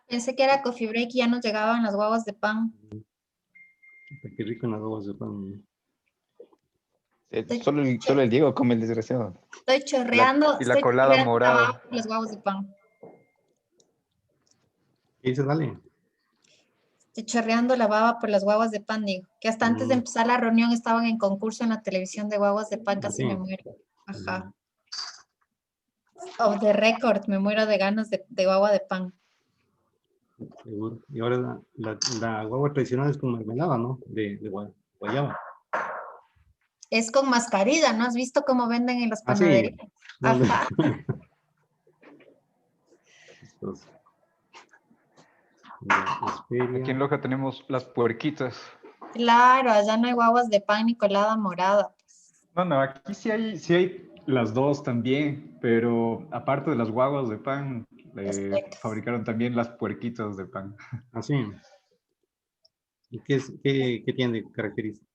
Pensé que era coffee break y ya nos llegaban las guaguas de pan. Qué rico en las guaguas de pan. Solo el Diego come el desgraciado. Estoy chorreando, Y la estoy colada chorreando morada. los guaguas de pan. ¿Qué dices, Vale? Estoy chorreando la baba por las guaguas de pan, digo. Que hasta antes de empezar la reunión estaban en concurso en la televisión de guaguas de pan, casi me muero. Ajá. Off the record, me muero de ganas de guagua de pan. Seguro. Y ahora la guagua tradicional es con mermelada, ¿no? De guayaba. Es con mascarilla, ¿no? ¿Has visto cómo venden en las Ah, sí. panaderías? Ajá. Aquí en Loja tenemos las puerquitas. Claro, allá no hay guaguas de pan ni colada morada. No, aquí sí hay las dos también, pero aparte de las guaguas de pan, fabricaron también las puerquitas de pan. Ah, sí. ¿Y qué tiene de característica?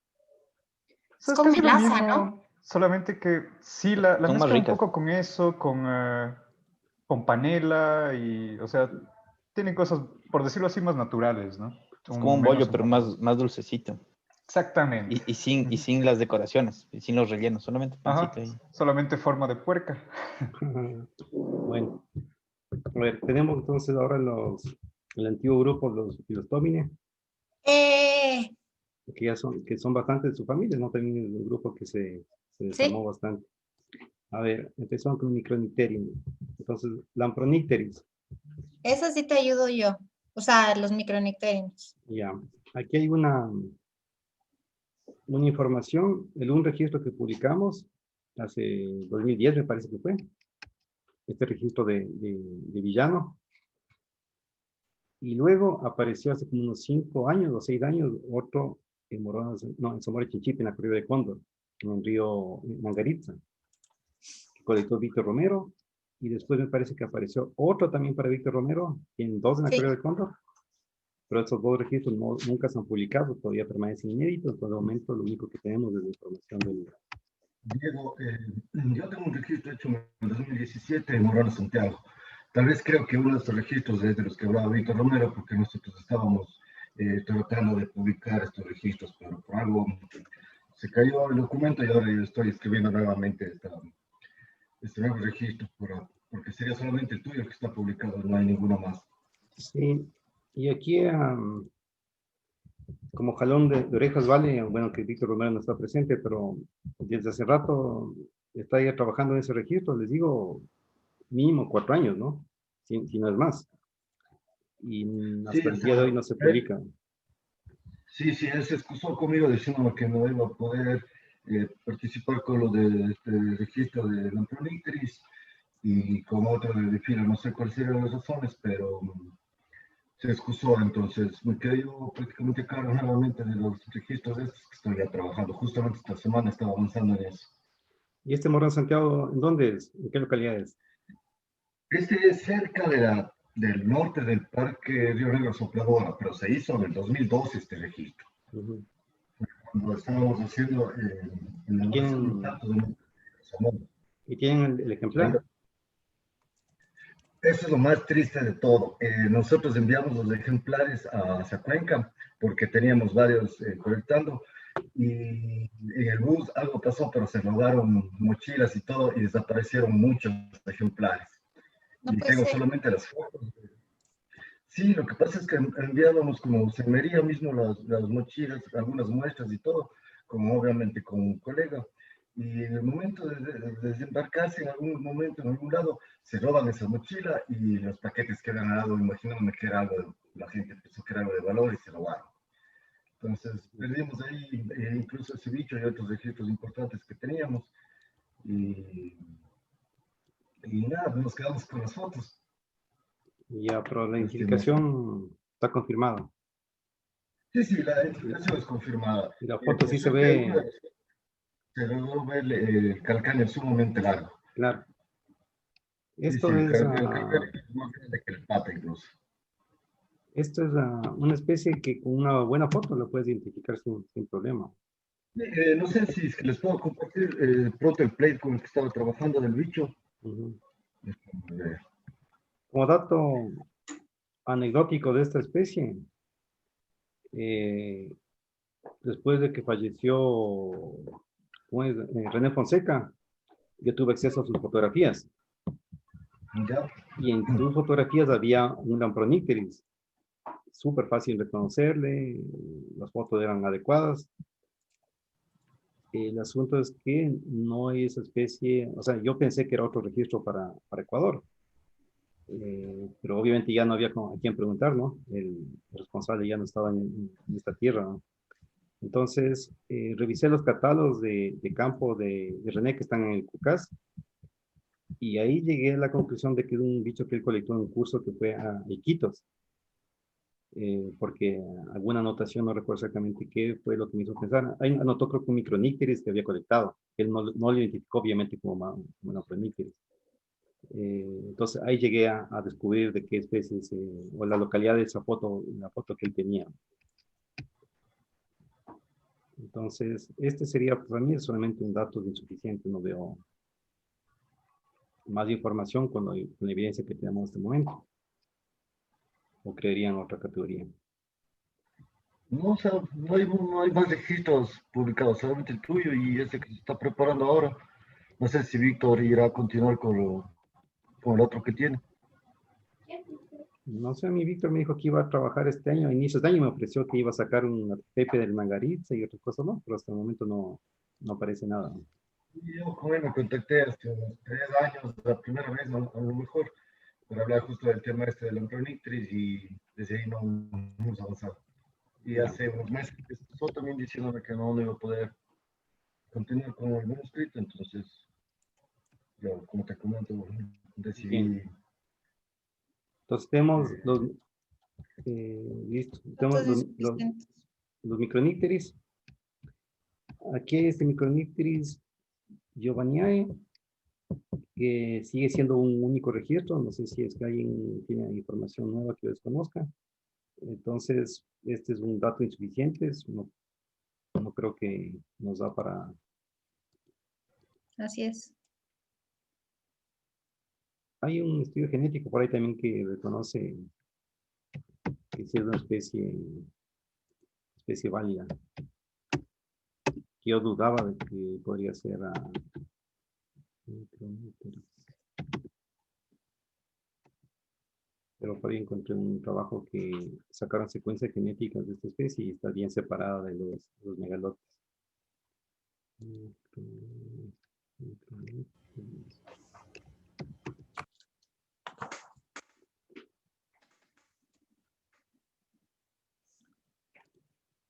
Es con casi lo melaza, mismo, ¿no? solamente que sí, la Son más mezclan un ricas. poco con eso, con panela y, o sea, tienen cosas, por decirlo así, más naturales, ¿no? Es como un menos bollo, pero embaladas. más dulcecito. Exactamente. Y sin las decoraciones, y sin los rellenos, solamente pancito Ajá, ahí. solamente forma de puerca. Bueno, a ver, tenemos entonces ahora el antiguo grupo, los Tómine, que son bastantes de su familia, ¿no? También es un grupo que se desarmó Sí, bastante. A ver, empezamos con Micronicterium. Entonces, Lampronicteris. eso sí te ayudo yo. O sea, los micronicterios. Ya. Aquí hay una información, un registro que publicamos hace 2010, me parece que fue. Este registro de Villano. Y luego apareció hace como unos 5 años o 6 años otro en Moronas, no, en Zamora Chinchipe, en la corrida de Cóndor, en el río Mangaritza, que colectó Víctor Romero. Y después me parece que apareció otro también para Víctor Romero, en 2 en la Sí. corrida de Cóndor. Pero estos 2 registros nunca se han publicado, todavía permanecen inéditos. Por el momento, lo único que tenemos es la información del... Diego, yo tengo un registro hecho en el 2017 en Morona, Santiago. Tal vez creo que uno de estos registros es de los que hablaba Víctor Romero, porque nosotros estábamos tratando de publicar estos registros, pero por algo se cayó el documento y ahora yo estoy escribiendo nuevamente este nuevo registro, porque sería solamente el tuyo el que está publicado, no hay ninguno más. Sí, y aquí, como jalón de orejas, vale, bueno, que Víctor Romero no está presente, pero desde hace rato está ya trabajando en ese registro, les digo, mínimo 4 años, ¿no? Si no es más. Y hasta el día de hoy no se publica. Sí, él se excusó conmigo diciéndome que no iba a poder participar con lo de este registro de Lampronicteris y con otro de fila, no sé cuáles serían las razones, pero se excusó, entonces me quedé yo prácticamente a cargo nuevamente de los registros estos que estoy ya trabajando. Justamente esta semana estaba avanzando en eso. ¿Y este Morón Santiago, en dónde es? ¿En qué localidad es? Este es cerca del norte del Parque Río Negro Sopladora, pero se hizo en el 2012 este registro. Cuando estábamos haciendo ¿Y tienen el ejemplar? Eso es lo más triste de todo. Nosotros enviamos los ejemplares hacia Cuenca porque teníamos varios colectando y en el bus algo pasó, pero se robaron mochilas y todo y desaparecieron muchos ejemplares. No y puede tengo ser. solamente las fotos. Sí, lo que pasa es que enviábamos como semería mismo las mochilas, algunas muestras y todo, como obviamente con un colega. Y en el momento de desembarcarse en algún momento, en algún lado, se roban esa mochila y los paquetes quedan al lado, imaginándome que era algo, la gente pensó que era algo de valor y se robaron. Entonces, perdimos ahí incluso ese bicho y otros registros importantes que teníamos. Y nada, nos quedamos con las fotos. Ya, pero la identificación está confirmada. Sí, la identificación es confirmada. Y la foto sí se ve. Se logró ver el calcáneo sumamente largo. Claro. Esto sí, es. El calcáneo es más grande que el pata incluso. Esto es una especie que con una buena foto lo puedes identificar sin problema. No sé si es que les puedo compartir pronto el plate con el que estaba trabajando del bicho. Como dato anecdótico de esta especie. Después de que falleció ¿cómo es? René Fonseca, yo tuve acceso a sus fotografías. Ya. Y en sus fotografías había un Lampronicteris. Súper fácil reconocerle, las fotos eran adecuadas. El asunto es que no hay esa especie, o sea, yo pensé que era otro registro para Ecuador. Pero obviamente ya no había a quién preguntar, ¿no? El responsable ya no estaba en esta tierra, ¿no? Entonces, revisé los catálogos de campo de René que están en el CUCAS y ahí llegué a la conclusión de que es un bicho que él colectó en un curso que fue a Iquitos, porque alguna anotación, no recuerdo exactamente qué fue lo que me hizo pensar. Ahí anotó creo que un microníqueris que había colectado. Él no lo identificó obviamente como una proníqueris. Entonces ahí llegué a descubrir de qué especies o la localidad de esa foto, la foto que él tenía. Entonces, este sería para mí solamente un dato insuficiente, no veo más información con la evidencia que tenemos en este momento. ¿O creerían otra categoría? No, o sea, no hay más registros publicados, solamente el tuyo y ese que se está preparando ahora. No sé si Víctor irá a continuar con el otro que tiene. No sé, mi Víctor me dijo que iba a trabajar este año, a inicios de año me ofreció que iba a sacar un Pepe del Mangaritza y otras cosas, ¿no? Pero hasta el momento no aparece nada. Y yo con él me contacté hace unos 3 años, la primera vez, ¿no? A lo mejor, para hablar justo del tema este del Lampronictris y desde ahí no hemos avanzado. Y hace unos meses empezó también diciéndome que no iba a poder continuar con el manuscrito, entonces yo, como te comento, decidí. Bien. Entonces tenemos listo, tenemos Datos insuficientes. los micronícteris. Aquí hay este micronícteris giovanniae, que sigue siendo un único registro. No sé si es que alguien tiene información nueva que yo desconozca. Entonces, este es un dato insuficiente. No creo que nos da para... Así es. Hay un estudio genético por ahí también que reconoce que sí es una especie válida. Yo dudaba de que podría ser pero por ahí encontré un trabajo que sacaron secuencias genéticas de esta especie y está bien separada de los megalotes.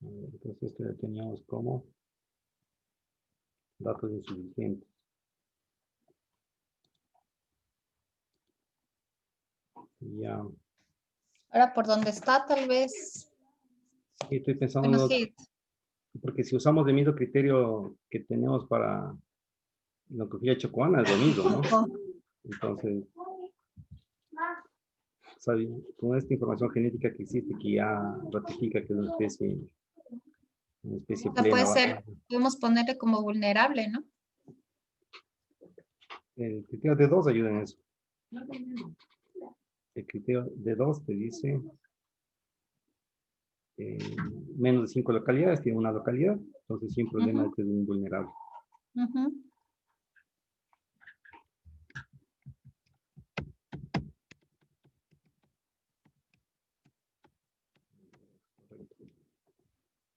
Entonces esto ya teníamos como datos insuficientes. Ya. Ahora, por dónde está, tal vez. Y estoy pensando, Bueno, sí. porque si usamos el mismo criterio que tenemos para lo que fui Chocoana, es lo mismo, ¿no? Entonces, con esta información genética que existe, que ya ratifica que es una especie Puede plena. ser, podemos ponerle como vulnerable, ¿no? El criterio de 2 ayuda en eso. El criterio de 2 te dice menos de 5 localidades, tiene una localidad, entonces sin problema es un vulnerable.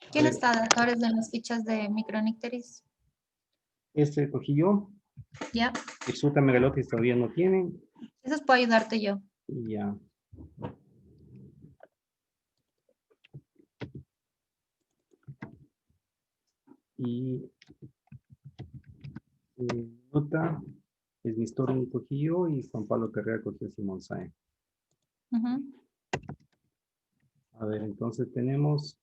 ¿Quién está de autores de las fichas de Micronicteris? Este cogí yo. Ya. Exulta megalotis todavía no tienen. Eso puedo ayudarte yo. Y ya. Y nota es mi historia un cogillo y Juan Pablo Carrera cogió Simón Sae. A ver, entonces tenemos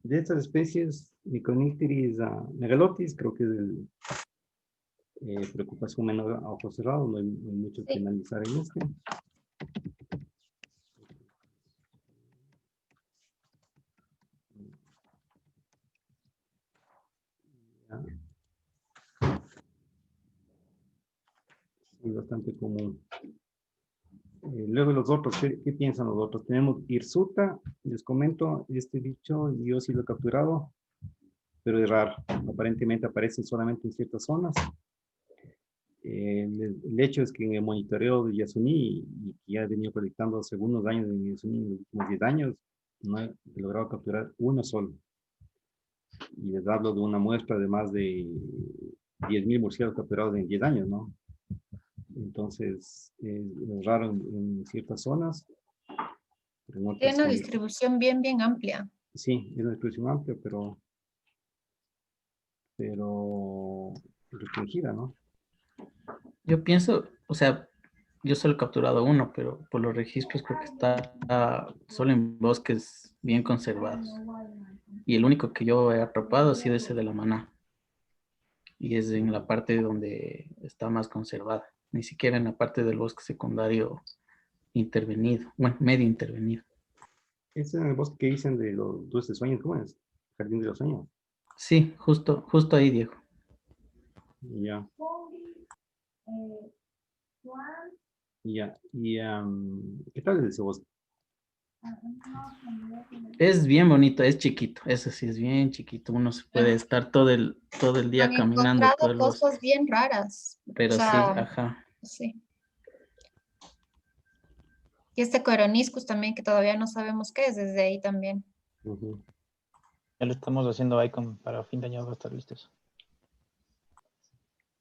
de estas especies Micronicteris megalotis, creo que es el preocupación menor a ojo cerrado, no hay mucho que analizar en este. Sí, bastante común. Luego los otros, ¿qué piensan los otros? Tenemos Hirsuta, les comento, este bicho yo sí lo he capturado, pero es raro. Aparentemente aparece solamente en ciertas zonas. El hecho es que en el monitoreo de Yasuni, y que ya he venido colectando hace algunos años de Yasuni, en los últimos 10 años, no he logrado capturar uno solo. Y les hablo de una muestra de más de 10.000 murciélagos capturados en 10 años, ¿no? Entonces, es raro en ciertas zonas. Pero en otras Tiene una zonas, distribución bien, bien amplia. sí, es una distribución amplia, pero restringida, ¿no? Yo pienso, o sea, yo solo he capturado uno, pero por los registros creo que está solo en bosques bien conservados. Y el único que yo he atrapado ha sido ese de la maná. Y es en la parte donde está más conservada. Ni siquiera en la parte del bosque secundario intervenido. Bueno, medio intervenido. Es en el bosque que dicen de los dulces sueños, ¿cómo es? Jardín de los sueños. Sí, justo ahí, Diego. Ya. Ya. Y, ¿qué tal es ese bosque? Es bien bonito, es chiquito. Eso sí, es bien chiquito. Uno se puede estar todo el día Han caminando por encontrado el bosque. cosas bien raras. Pero O sí, sea, ajá. sí. Y este Coroniscus también, que todavía no sabemos qué es, desde ahí también. Ujú. Ya lo estamos haciendo icon para fin de año va a estar listos.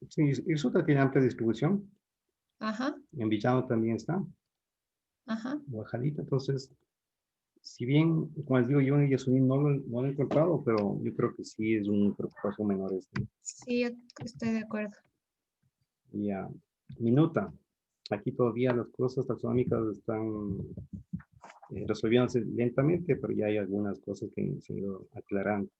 Sí, Hirsuta tiene amplia distribución. Ajá, En Villano también está. ajá. Bajadita. Entonces, si bien, como les digo, yo en Yasuni no lo he encontrado, pero yo creo que sí es un preocupación menor este. Sí, yo estoy de acuerdo. Ya. Minuta. Aquí todavía las cosas taxonómicas están resolviéndose lentamente, pero ya hay algunas cosas que se han ido aclarando.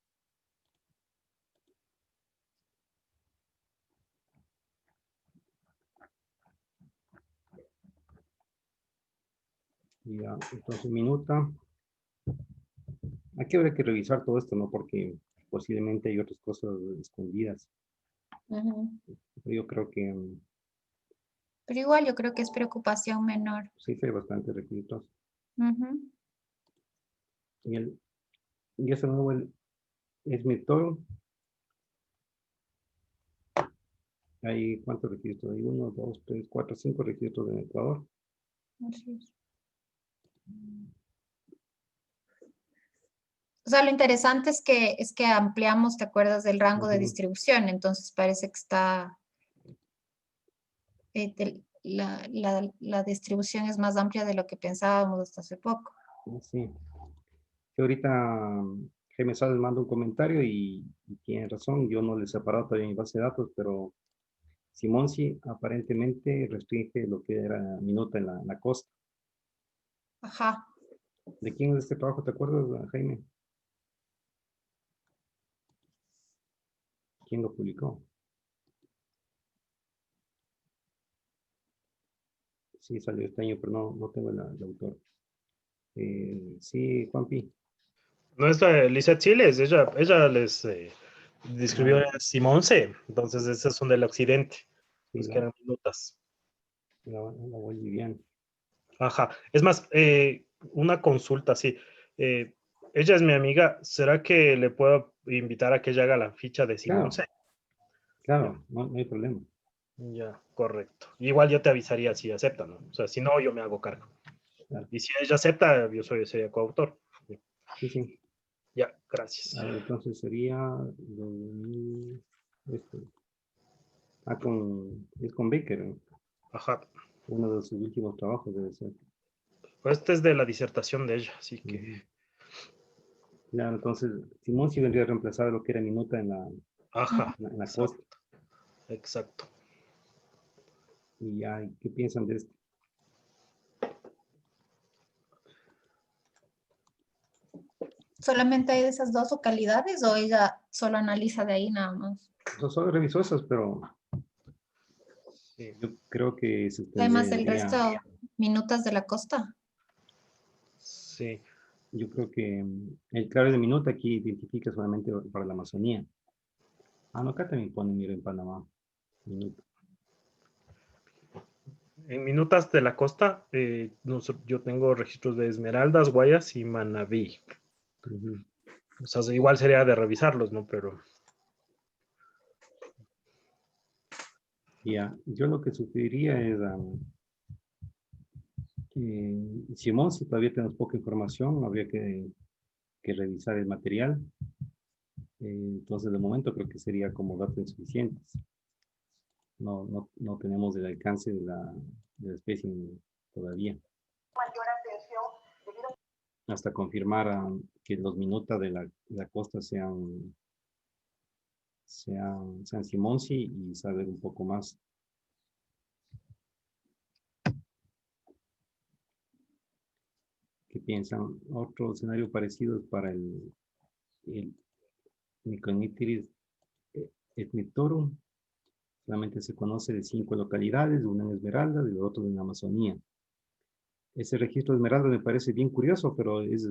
Ya, entonces minuta. Aquí habrá que revisar todo esto, ¿no? Porque posiblemente hay otras cosas escondidas. Ujú. Pero yo creo que Pero igual yo creo que es preocupación menor. sí hay bastantes requisitos. Ujú. Y ese nuevo es mi todo. Hay cuántos registros, hay 1, 2, 3, 4, 5 registros en Ecuador. Así es. O sea, lo interesante es que ampliamos, ¿te acuerdas del rango de Ujú. distribución? Entonces parece que está, la distribución es más amplia de lo que pensábamos hasta hace poco. Sí. Que ahorita Jaime Sales manda un comentario y tiene razón, yo no le he separado todavía mi base de datos, pero Simón sí aparentemente restringe lo que era minuta en la costa. Ajá. ¿De quién es este trabajo? ¿Te acuerdas, Jaime? ¿Quién lo publicó? Sí, salió este año, pero no tengo el autor. Sí, Juanpi. No es la Lizeth Siles, ella les describió Ah, a Simonce, entonces esas son del occidente, sí, los que eran minutas. la boliviana. Ajá, es más, una consulta, sí. Ella es mi amiga, ¿será que le puedo invitar a que ella haga la ficha de Claro, Simonce? claro, no hay problema. Ya, correcto. Igual yo te avisaría si acepta, ¿no? O sea, si no, yo me hago cargo. Claro. Y si ella acepta, yo sería coautor. Sí, sí. Ya, gracias. A ver, entonces sería 2000, este, es con Baker, ¿no? Ajá. Uno de sus últimos trabajos debe ser. Pues este es de la disertación de ella, así que... Ujú. Claro, entonces Simón sí vendría a reemplazar lo que era minuta Ajá, en la exacto. costa. Exacto. Y ya, ¿qué piensan de esto? ¿Solamente hay de esas dos localidades o ella solo analiza de ahí nada más? Solo revisó esas, pero Sí. yo creo que se Además del tendría, resto, minutas de la costa. Sí. yo creo que el claro de minuta aquí identifica solamente para la Amazonía. Ah, no, acá también pone, mira, en Panamá, minuta. En minutas de la costa, yo tengo registros de Esmeraldas, Guayas y Manabí. O sea, igual sería de revisarlos, ¿no? Pero... Ya, yo lo que sugeriría es, Simón, si todavía tenemos poca información, habría que revisar el material. Entonces, de momento creo que sería como datos insuficientes. No tenemos el alcance de la especie todavía. Hasta confirmar que los minutas de la costa sean Simonsi y saber un poco más. ¿Qué piensan? Otro escenario parecido es para el Micronycteris ethnitorum. Solamente se conoce de 5 localidades, una en Esmeralda y otro en Amazonía. Ese registro de Esmeralda me parece bien curioso, pero es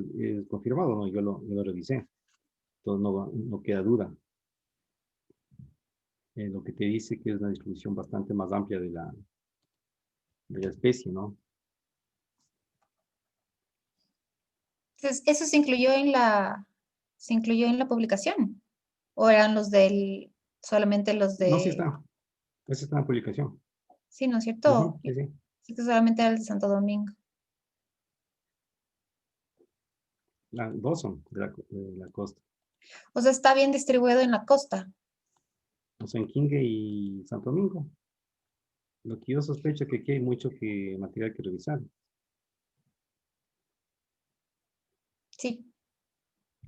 confirmado, ¿no? Yo lo revisé. Entonces no queda duda. Lo que te dice que es una distribución bastante más amplia de la especie, ¿no? Entonces, ¿eso se incluyó en la publicación? ¿O eran solamente los No, sí de... está. Esa está en la publicación. Sí, ¿no es cierto? Sí, sí. Sí, que solamente era el de Santo Domingo. Dos son de la costa. O sea, está bien distribuido en la costa. O sea, en Quingue y Santo Domingo. Lo que yo sospecho que aquí hay mucho material que revisar. Sí.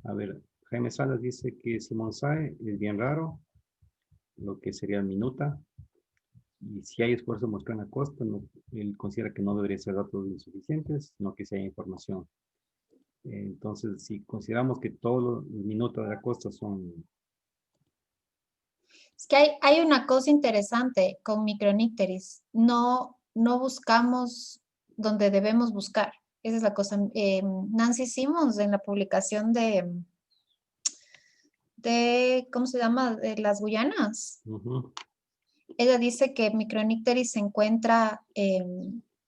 A ver, Jaime Salas dice que Simón Sae es bien raro, lo que sería minuta. Y si hay esfuerzo mostrado en la costa, él considera que no debería ser datos insuficientes, sino que sea información. Entonces, si consideramos que todos los minutos de la costa son... Es que hay una cosa interesante con Micronycteris. No buscamos donde debemos buscar. Esa es la cosa. Nancy Simmons en la publicación ¿cómo se llama? De las Guyanas. Ella dice que Micronycteris se encuentra,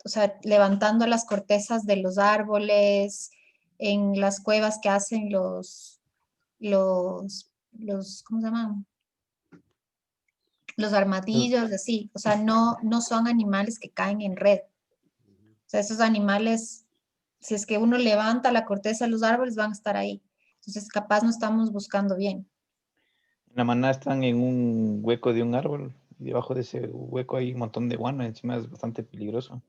o sea, levantando las cortezas de los árboles, en las cuevas que hacen los ¿cómo se llaman? Los armadillos, así. O sea, no son animales que caen en red. O sea, esos animales, si es que uno levanta la corteza de los árboles, van a estar ahí. Entonces, capaz no estamos buscando bien. En la maná están en un hueco de un árbol. Y debajo de ese hueco hay un montón de guano. Encima es bastante peligroso.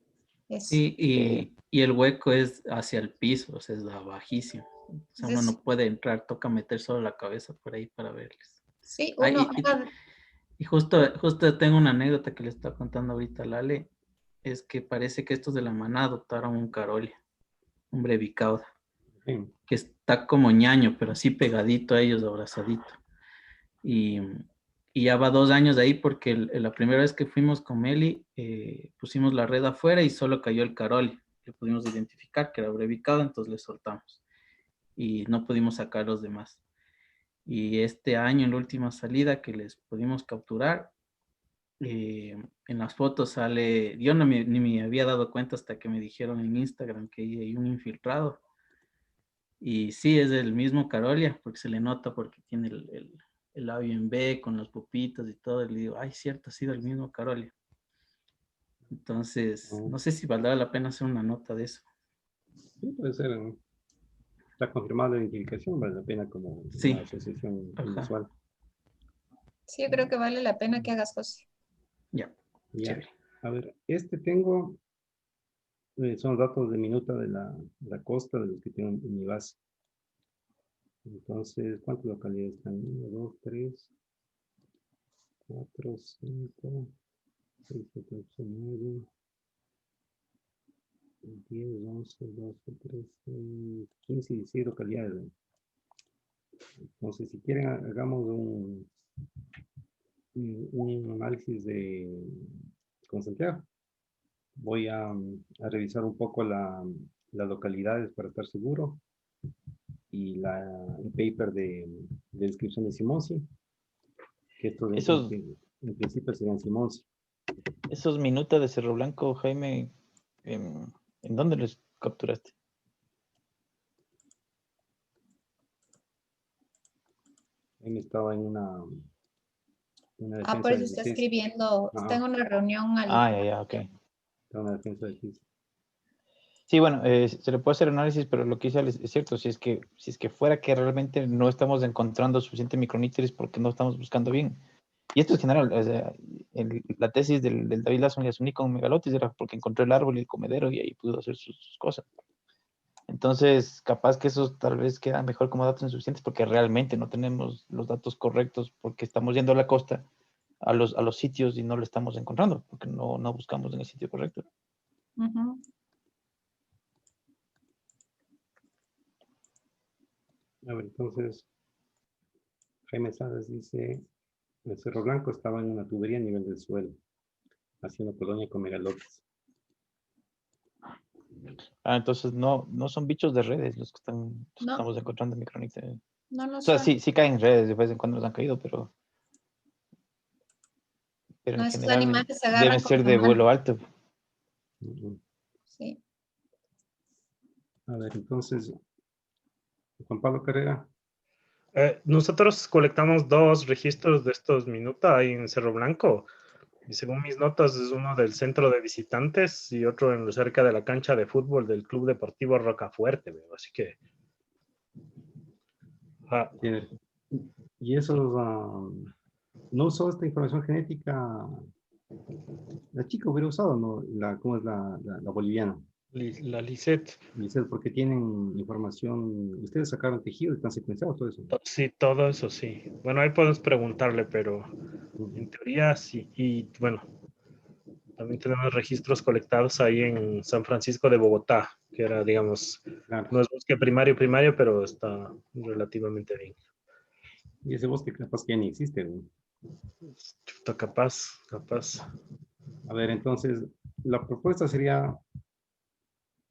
Sí, y el hueco es hacia el piso, o sea, es bajísimo. O sea, uno no puede entrar, toca meter solo la cabeza por ahí para verles. Sí, uno... Y justo tengo una anécdota que le está contando ahorita a Lale, es que parece que estos de la maná adoptaron un carolia, un brevicauda, que está como ñaño, pero así pegadito a ellos, abrazadito. Y ya va 2 años ahí porque la primera vez que fuimos con Meli, pusimos la red afuera y solo cayó el carolia. Le pudimos identificar que era brevicauda, entonces le soltamos. Y no pudimos sacar los demás. Y este año, en la última salida que les pudimos capturar, en las fotos sale, yo ni me había dado cuenta hasta que me dijeron en Instagram que hay un infiltrado. Y sí, es el mismo Carolia, porque se le nota porque tiene el labio en B con los pupitos y todo. Y le digo, ay, cierto, ha sido el mismo Carolia. Entonces, no sé si valdrá la pena hacer una nota de eso. Sí, puede ser. Está confirmada la identificación, vale la pena como una asociación visual. Sí, yo creo que vale la pena que hagas cosas. Ya. A ver, tengo, son datos de minuta de la costa, de los que tengo en mi base. Entonces, ¿cuántas localidades están? 1, 2, 3, 4, 5, 6, 7, 8, 9, 10, 11, 12, 13, 15 y 16 localidades. Entonces, si quieren, hagamos un análisis con Santiago. Voy a revisar un poco las localidades para estar seguro y el paper de descripción de Simonsi, que esto en principio sería en Simonsi. Esos minutos de Cerro Blanco, Jaime, ¿en dónde los capturaste? Él estaba en una Ah, defensa por eso de está tesis. escribiendo, está en Ajá, una reunión al... Ah, ya, ok. estaba en una defensa de tesis. Sí, bueno, se le puede hacer análisis, pero lo que dice Alex es cierto. Si es que fuera que realmente no estamos encontrando suficiente microníteres porque no estamos buscando bien. Y esto es general. O sea, la tesis del David Lazo y Asuní con megalotis era porque encontró el árbol y el comedero y ahí pudo hacer sus cosas. Entonces, capaz que esos tal vez quedan mejor como datos insuficientes porque realmente no tenemos los datos correctos porque estamos yendo a la costa, a los sitios y no lo estamos encontrando porque no buscamos en el sitio correcto. Ujú. A ver, entonces, Jaime Salas dice, el Cerro Blanco estaba en una tubería a nivel del suelo, hacia una colonia con megalotes. Ah, entonces no son bichos de redes los que No, estamos encontrando en Micronix. no O sea, son. sí caen en redes, de vez en cuando nos han caído, pero No, en estos general animales se deben agarran con ser la de mano. vuelo alto. Sí. A ver, entonces, Juan Pablo Carrera. Nosotros colectamos 2 registros de estos minutos ahí en Cerro Blanco. Y según mis notas, es uno del centro de visitantes y otro cerca de la cancha de fútbol del Club Deportivo Rocafuerte. Veo. Así que... Tiene- Y esos, no usó esta información genética, la chica hubiera usado, ¿no? ¿Cómo es la boliviana? La Lisette. Dice, porque tienen información, ustedes sacaron tejido y están secuenciados, todo eso. Sí, todo eso sí. Bueno, ahí podemos preguntarle, pero en teoría sí. Y bueno, también tenemos registros colectados ahí en San Francisco de Bogotá, que era, digamos, Claro. no es bosque primario, pero está relativamente bien. Y ese bosque capaz que ya ni existe, ¿no? Chuta, capaz. A ver, entonces, la propuesta sería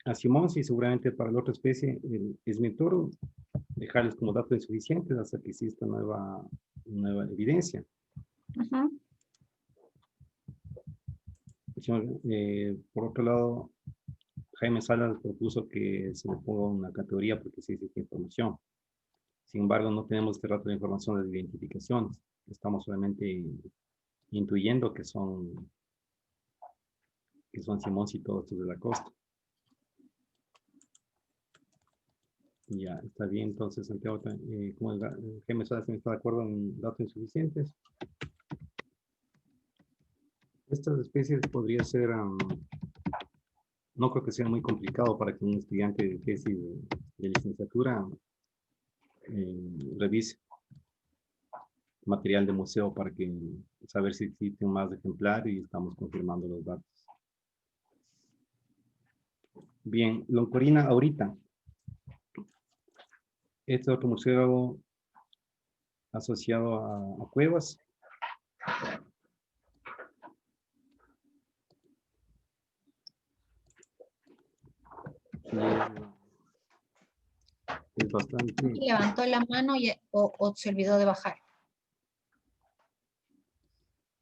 a Simón, y seguramente para la otra especie, el Esmintoro, dejarles como datos insuficientes hasta que exista nueva evidencia. Ujú. Por otro lado, Jaime Salas propuso que se le ponga una categoría porque sí existe información. Sin embargo, no tenemos este rato de información de identificaciones. Estamos solamente intuyendo que son Simón y todos estos de la costa. Ya, está bien. Entonces, Santiago, como Jaime Salas está de acuerdo en datos insuficientes. Estas especies podría ser, no creo que sea muy complicado para que un estudiante de tesis de licenciatura revise material de museo para que saber si existen más ejemplares y estamos confirmando los datos. Bien, Loncorina ahorita. Este otro museo asociado a cuevas. Es bastante. Y levantó la mano o se olvidó de bajar.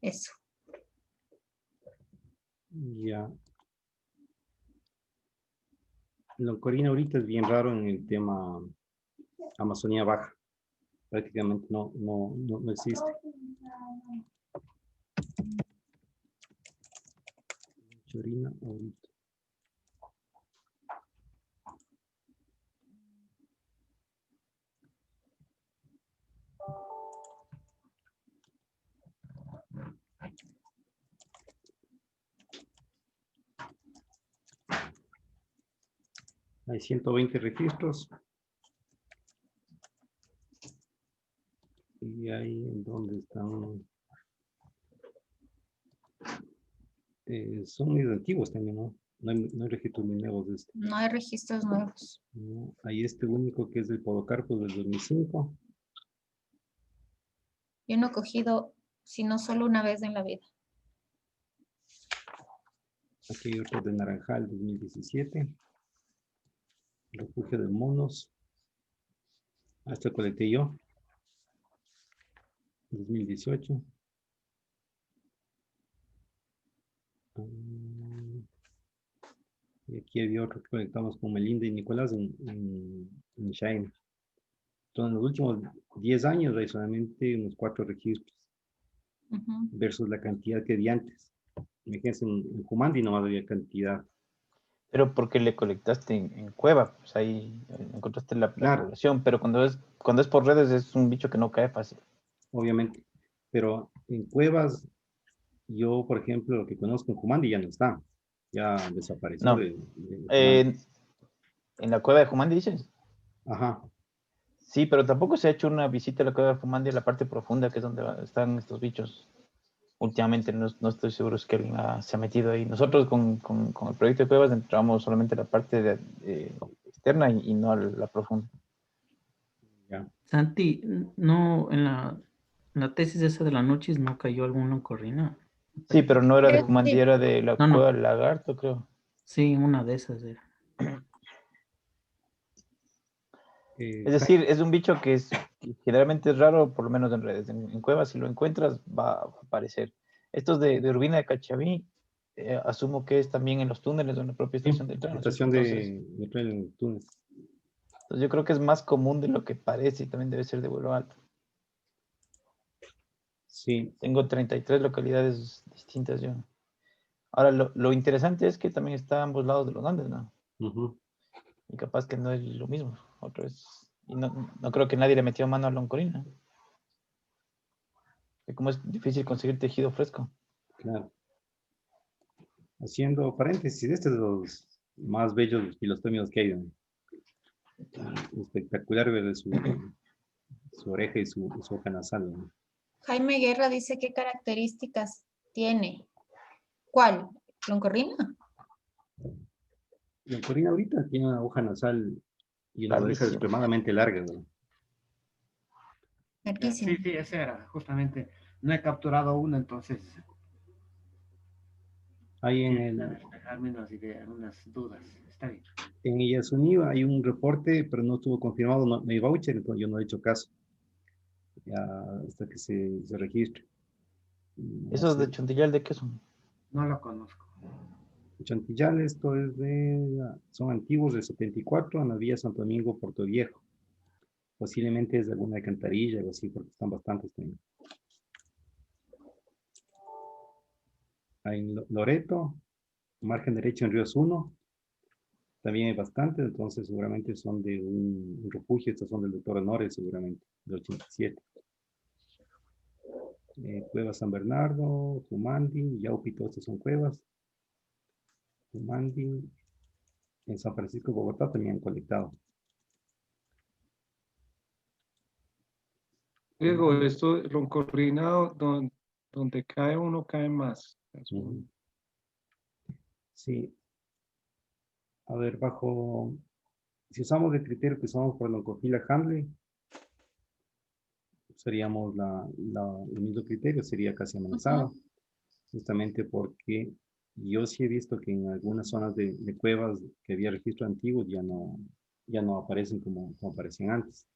Eso. Ya. Loncorina ahorita es bien raro en el tema Amazonía Baja. Prácticamente no existe. Loncorina ahorita. Hay 120 registros. Y ahí en donde están. Son muy antiguos también, ¿no? No hay registros muy nuevos de este. No hay registros nuevos. No, hay este único que es del Podocarpus del 2005. Yo no he cogido, sino solo una vez en la vida. Aquí hay otro de Naranjal 2017. Refugio de monos. Hasta colecté yo. 2018. Y aquí había otro que conectamos con Melinda y Nicolás en Shine. Entonces, en los últimos 10 años hay solamente unos 4 registros versus la cantidad que había antes. Imagínense, en Kumandi no había cantidad. Pero porque le colectaste en cueva, pues ahí encontraste la Claro. población, pero cuando es por redes es un bicho que no cae fácil. Obviamente. Pero en cuevas, yo, por ejemplo, lo que conozco en Kumandi ya no está. Ya desapareció No. de Kumandi. En la cueva de Jumandi, dices. Ajá. Sí, pero tampoco se ha hecho una visita a la cueva de Jumandi, a la parte profunda, que es donde están estos bichos. Últimamente no estoy seguro si que alguien se ha metido ahí. Nosotros con el proyecto de cuevas entramos solamente a la parte externa y no a la profunda. Ya. Santi, no, en la tesis esa de la noche no cayó algún loncorrina. Sí, pero no era de Jumandi, Sí. era de la No, no. cueva del lagarto, creo. Sí, una de esas era. Es decir, es un bicho que generalmente es raro, por lo menos en redes. En cuevas, si lo encuentras, va a aparecer. Estos de Urbina de Cachaví, asumo que es también en los túneles o en la propia estación de tren. Estación de tren en Túnez. Entonces yo creo que es más común de lo que parece y también debe ser de vuelo alto. Sí. Tengo 33 localidades distintas yo. Ahora, lo interesante es que también está a ambos lados de los Andes, ¿no? Y capaz que no es lo mismo. Otra vez. Y no creo que nadie le metió mano a la oncorina. Como es difícil conseguir tejido fresco. Claro. Haciendo paréntesis, este es de los más bellos filostomios que hay, ¿no? Espectacular ver su oreja y su hoja nasal, ¿no? Jaime Guerra dice qué características tiene. ¿Cuál? ¿Loncorrina? La oncorina ahorita tiene una hoja nasal y una oreja Larguísima. extremadamente larga, ¿no? Larguísimo. Sí, ese era, justamente. No he capturado uno, entonces. Hay en Quería el despejarme unas ideas, unas dudas. Está bien. en Yasuní hay un reporte, pero no estuvo confirmado, no hay voucher, entonces yo no he hecho caso. Ya hasta que se registre. ¿Esos de Chontillal de qué son? No lo conozco. Chontillal, esto es son antiguos del 74 en la vía Santo Domingo, Puerto Viejo. Posiblemente es de alguna alcantarilla o así, porque están bastantes también. Hay en Loreto, margen derecho en Ríos 1, también hay bastantes, entonces seguramente son de un refugio, estos son del doctor Honores, seguramente, del 87. Cueva San Bernardo, Humandi, Yaupi, todos estos son cuevas. Humandi, en San Francisco, Bogotá también han colectado. Diego, esto roncorrina, donde cae uno, cae más. Sí. A ver, si usamos el criterio que usamos por la Oncophila Handley, seríamos el mismo criterio, sería casi amenazada. Justamente porque yo sí he visto que en algunas zonas de cuevas que había registro antiguo ya no aparecen como aparecían antes.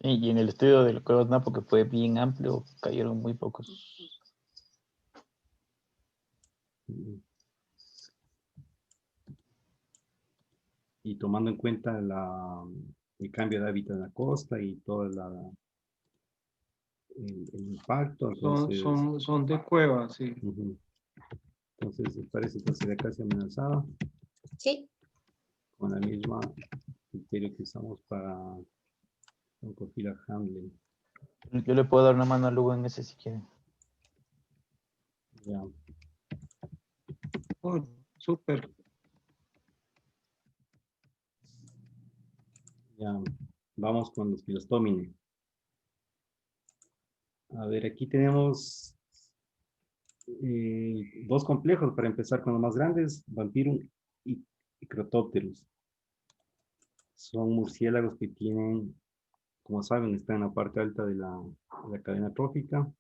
Sí, y en el estudio del Cuevas Napo, que fue bien amplio, cayeron muy pocos. Y tomando en cuenta el cambio de hábitat en la costa y todo el impacto, entonces... Son de cueva, sí. Entonces, parece que sería casi amenazada. Sí. Con la misma criterio que usamos para Oncophila Handley. Yo le puedo dar una mano a Lugo en ese si quieren. Ya. Oh, súper. Ya. Vamos con los Filostomine. A ver, aquí tenemos dos complejos para empezar con los más grandes, Vampirum y Crotopterus. Son murciélagos que tienen, como saben, están en la parte alta de la cadena trófica.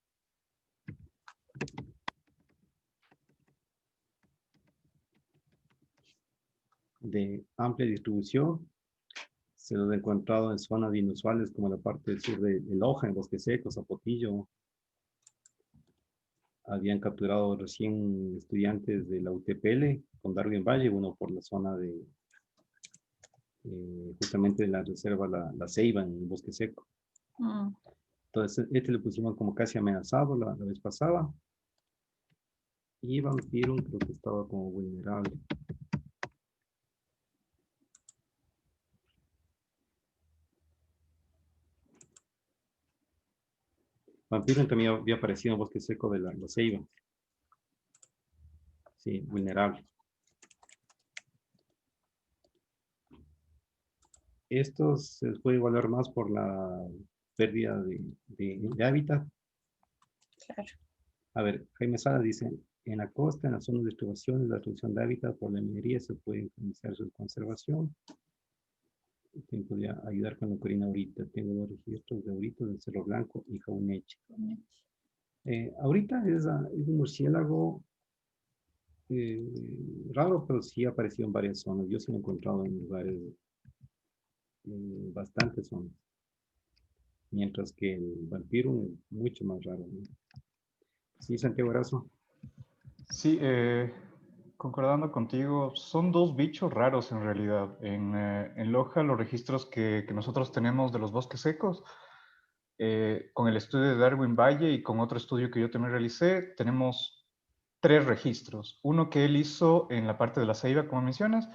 De amplia distribución. Se los he encontrado en zonas inusuales como la parte del sur de Loja, en bosques secos, Zapotillo, habían capturado recién estudiantes de la UTPL con Darwin Valle, uno por la zona de justamente de la reserva La Ceiba en el Bosque Seco. Entonces, este le pusimos como casi amenazado la vez pasada. Y Vampiro creo que estaba como vulnerable. Vampiro también había aparecido en Bosque Seco de la Ceiba. Sí, vulnerable. Estos se les puede evaluar más por la pérdida de hábitat. Claro. A ver, Jaime Sala dice, en la costa, en las zonas de excavación, la reducción de hábitat por la minería se puede influenciar su conservación. ¿Quién podría ayudar con la corina ahorita? Tengo 2 registros de ahorita del Cerro Blanco y Jauneche. Ahorita es un murciélago raro, pero sí ha aparecido en varias zonas. Yo sí lo he encontrado en lugares, bastantes zonas. Mientras que el vampiro es mucho más raro, ¿no? Sí, Santiago Erazo. Sí, concordando contigo, son 2 bichos raros en realidad. En Loja, los registros que nosotros tenemos de los bosques secos, con el estudio de Darwin Valle y con otro estudio que yo también realicé, tenemos 3 registros. Uno que él hizo en la parte de la Ceiba, como mencionas,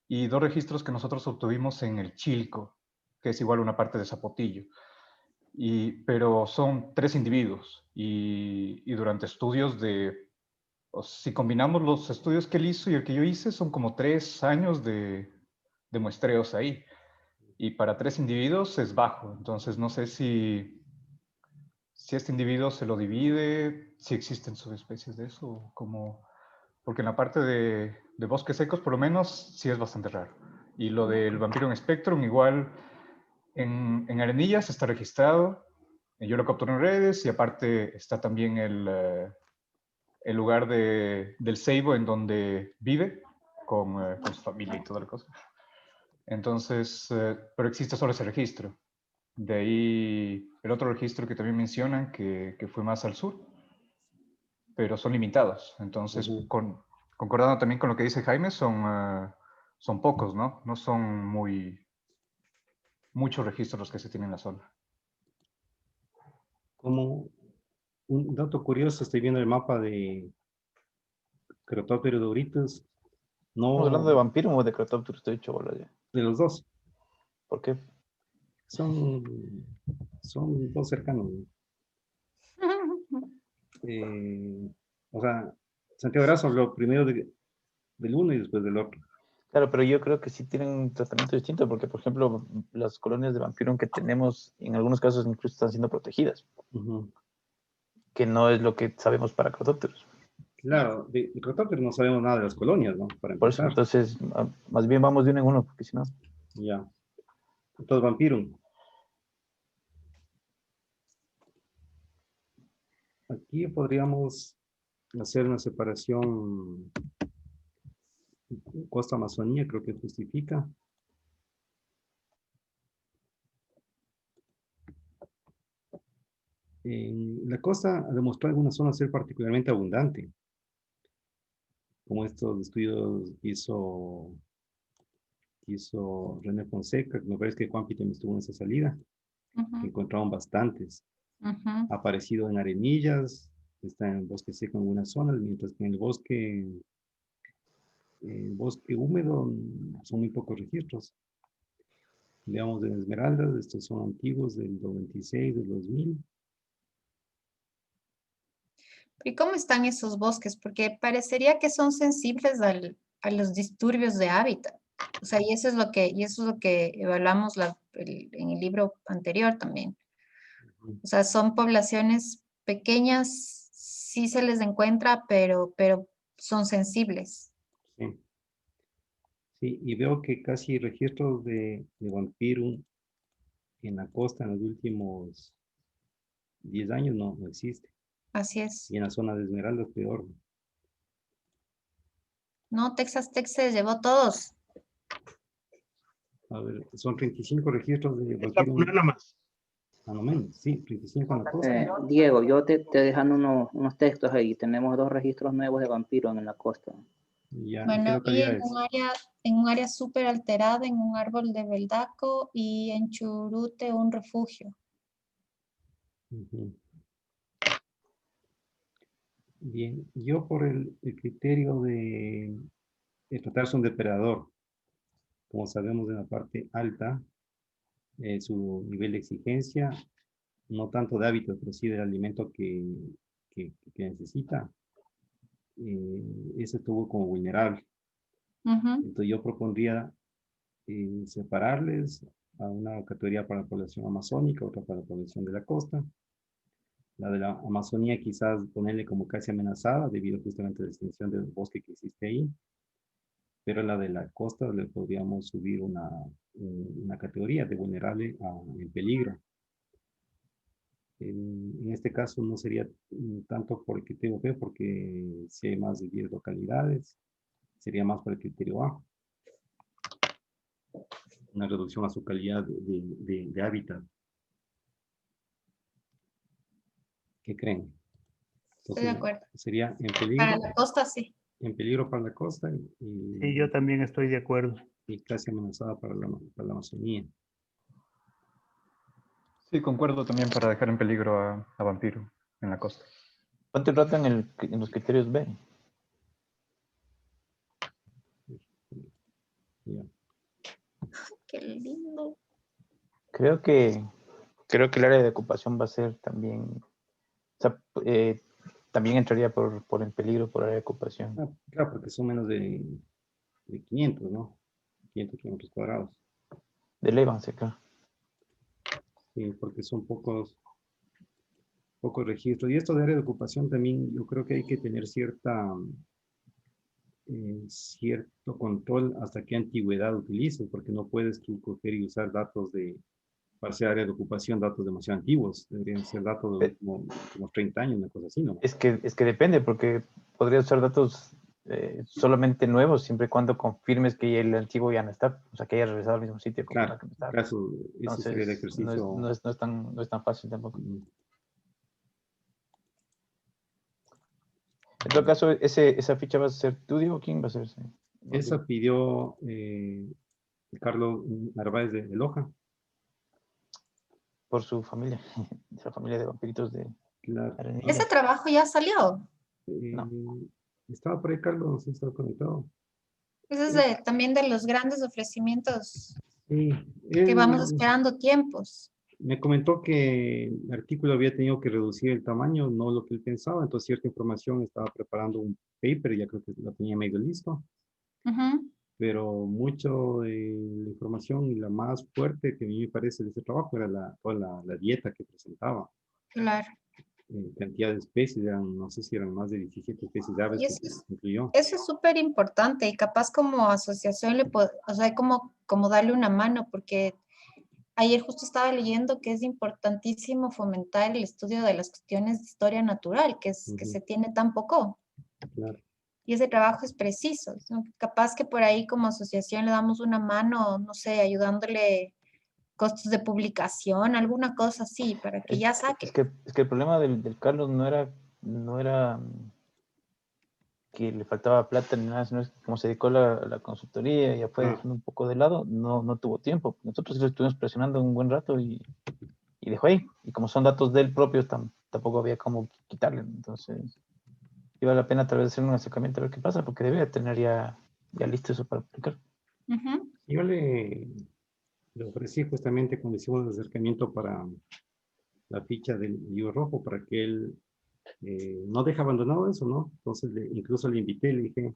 y 2 registros que nosotros obtuvimos en el Chilco, que es igual una parte de Zapotillo. Pero son 3 individuos y durante estudios si combinamos los estudios que él hizo y el que yo hice, son como 3 años de muestreos ahí. Y para 3 individuos es bajo. Entonces no sé si este individuo se lo divide, si existen subespecies de eso, porque en la parte de bosques secos por lo menos sí es bastante raro. Y lo del vampiro en Spectrum igual en Arenillas está registrado, yo lo capturé en redes y aparte está también el lugar del ceibo en donde vive con su familia y toda la cosa. Entonces, pero existe solo ese registro. De ahí el otro registro que también mencionan, que fue más al sur, pero son limitados. Entonces, concordando también con lo que dice Jaime, son pocos, ¿no? No son muchos registros los que se tienen en la zona. Como un dato curioso, estoy viendo el mapa de Crotóptero de Euritos. No, ¿Estamos hablando de vampiro o de Crotóptero? Estoy hecho bola ya. de los dos. ¿Por qué? Son dos cercanos. O sea, Santiago Erazo habló primero del uno y después del otro. Claro, pero yo creo que sí tienen un tratamiento distinto, porque, por ejemplo, las colonias de vampiro que tenemos, en algunos casos incluso están siendo protegidas, que no es lo que sabemos para Crotópteros. Claro, de Crotóptero no sabemos nada de las colonias, ¿no? Para Por eso, empezar. entonces, más bien vamos de uno en uno, porque si no... Ya. Entonces, vampiro. Aquí podríamos hacer una separación costa Amazonía, creo que justifica. En la costa ha demostrado algunas zonas ser particularmente abundante, como estos estudios hizo René Fonseca, que me parece que Juanpi también estuvo en esa salida, que encontraron bastantes. Ha aparecido en arenillas, está en el bosque seco en algunas zonas, mientras que en el bosque húmedo son muy pocos registros. Veamos de Esmeraldas, estos son antiguos del 96, del 2000. ¿Y cómo están esos bosques? Porque parecería que son sensibles a los disturbios de hábitat. O sea, y eso es lo que evaluamos en el libro anterior también. O sea, son poblaciones pequeñas, sí se les encuentra, pero son sensibles. Sí. Sí, y veo que casi registros de vampiro en la costa en los últimos 10 años no existe. Así es. Y en la zona de Esmeraldas peor. No, Texas Tech se llevó todos. A ver, son 35 registros de Esta vampiro. una más. no menos, sí, 35 en la costa. Diego, yo te dejando unos textos ahí. Tenemos 2 registros nuevos de vampiro en la costa. Ya, Bueno, ¿qué y localidades? en un área súper alterada, en un árbol de Beldaco y en Churute un refugio. Ujú. Bien, yo por el criterio de tratarse un depredador, como sabemos en la parte alta, su nivel de exigencia, no tanto de hábito, pero sí del alimento que necesita, ese estuvo como vulnerable. Ujú. Entonces yo propondría separarles a una categoría para la población amazónica, otra para la población de la costa. La de la Amazonía quizás ponerle como casi amenazada debido justamente a la extensión del bosque que existe ahí, pero la de la costa le podríamos subir una categoría de vulnerable en peligro. En este caso no sería tanto por el criterio B, porque si hay más de 10 localidades, sería más por el criterio A. Una reducción a su calidad de hábitat. ¿Qué creen? Estoy de Entonces, acuerdo. sería Para la costa, sí. en peligro para la costa Sí, yo también estoy de acuerdo. y casi amenazada para la Amazonía. Sí, concuerdo también para dejar en peligro a vampiro en la costa. ¿Cuánto rato en los criterios B? Ya. Qué lindo. Creo que el área de ocupación va a ser también, o sea, también entraría por en peligro por área de ocupación. Claro, porque son menos de 500, ¿no? 500 kilómetros cuadrados. De ley van a ser, claro. Sí, porque son pocos registros. Y esto de área de ocupación también yo creo que hay que tener cierto control hasta qué antigüedad utilices, porque no puedes tú coger y usar datos para hacer área de ocupación, datos demasiado antiguos. Deberían ser datos de como 30 años, una cosa así, ¿no? Es que depende, porque podría usar datos solamente nuevos, siempre y cuando confirmes que el antiguo ya no está, o sea, que haya regresado al mismo sitio. Claro, que no está. caso, ese sería el Entonces, ejercicio. no es tan fácil tampoco. En todo caso, ¿esa ficha va a ser tú, Diego? ¿Quién va a ser ese? Esa pidió Carlos Narváez de Loja. Por su familia, la familia de vampiritos de Claro. Arenilla. Ese trabajo ya salió. No. Estaba por ahí, Carlos, no sé si estaba conectado. Ese es también de los grandes ofrecimientos Sí, que vamos esperando tiempos. me comentó que el artículo había tenido que reducir el tamaño, no lo que él pensaba, entonces cierta información estaba preparando un paper, ya creo que lo tenía medio listo, pero mucho de la información y la más fuerte que a mí me parece de ese trabajo era toda la dieta que presentaba. Claro. Cantidad de especies, no sé si eran más de 17 especies de aves Y que incluyó. eso es súper importante y capaz como asociación o sea, como darle una mano, porque ayer justo estaba leyendo que es importantísimo fomentar el estudio de las cuestiones de historia natural, que se tiene tan poco. Claro. Y ese trabajo es preciso, ¿no? Capaz que por ahí como asociación le damos una mano, no sé, ayudándole costos de publicación, alguna cosa así, para que ya saque. Es que el problema del Carlos no era que le faltaba plata ni nada, sino es que como se dedicó a la consultoría y ya fue dejando un poco de lado, no tuvo tiempo. Nosotros sí lo estuvimos presionando un buen rato y dejó ahí. Y como son datos de él propios, tampoco había cómo quitarle. Entonces, iba la pena tal vez hacer un acercamiento a ver qué pasa, porque debe tener ya listo eso para publicar. Yo le ofrecí justamente cuando hicimos el acercamiento para la ficha del libro rojo, para que él no deje abandonado eso, ¿no? Entonces incluso le invité, le dije,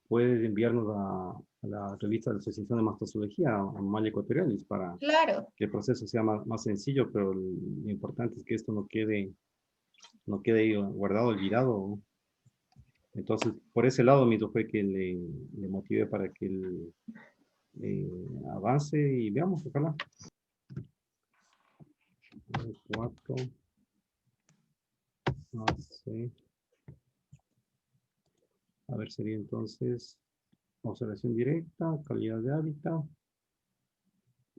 puedes enviarnos a la revista de la Asociación de Mastozoología, a Malla Equatorialis, para que el proceso sea más sencillo, pero lo importante es que esto no quede ahí guardado, olvidado. Entonces, por ese lado mismo fue que le motivé para que él avance y veamos, ojalá. 4, no sé. A ver, sería entonces observación directa, calidad de hábitat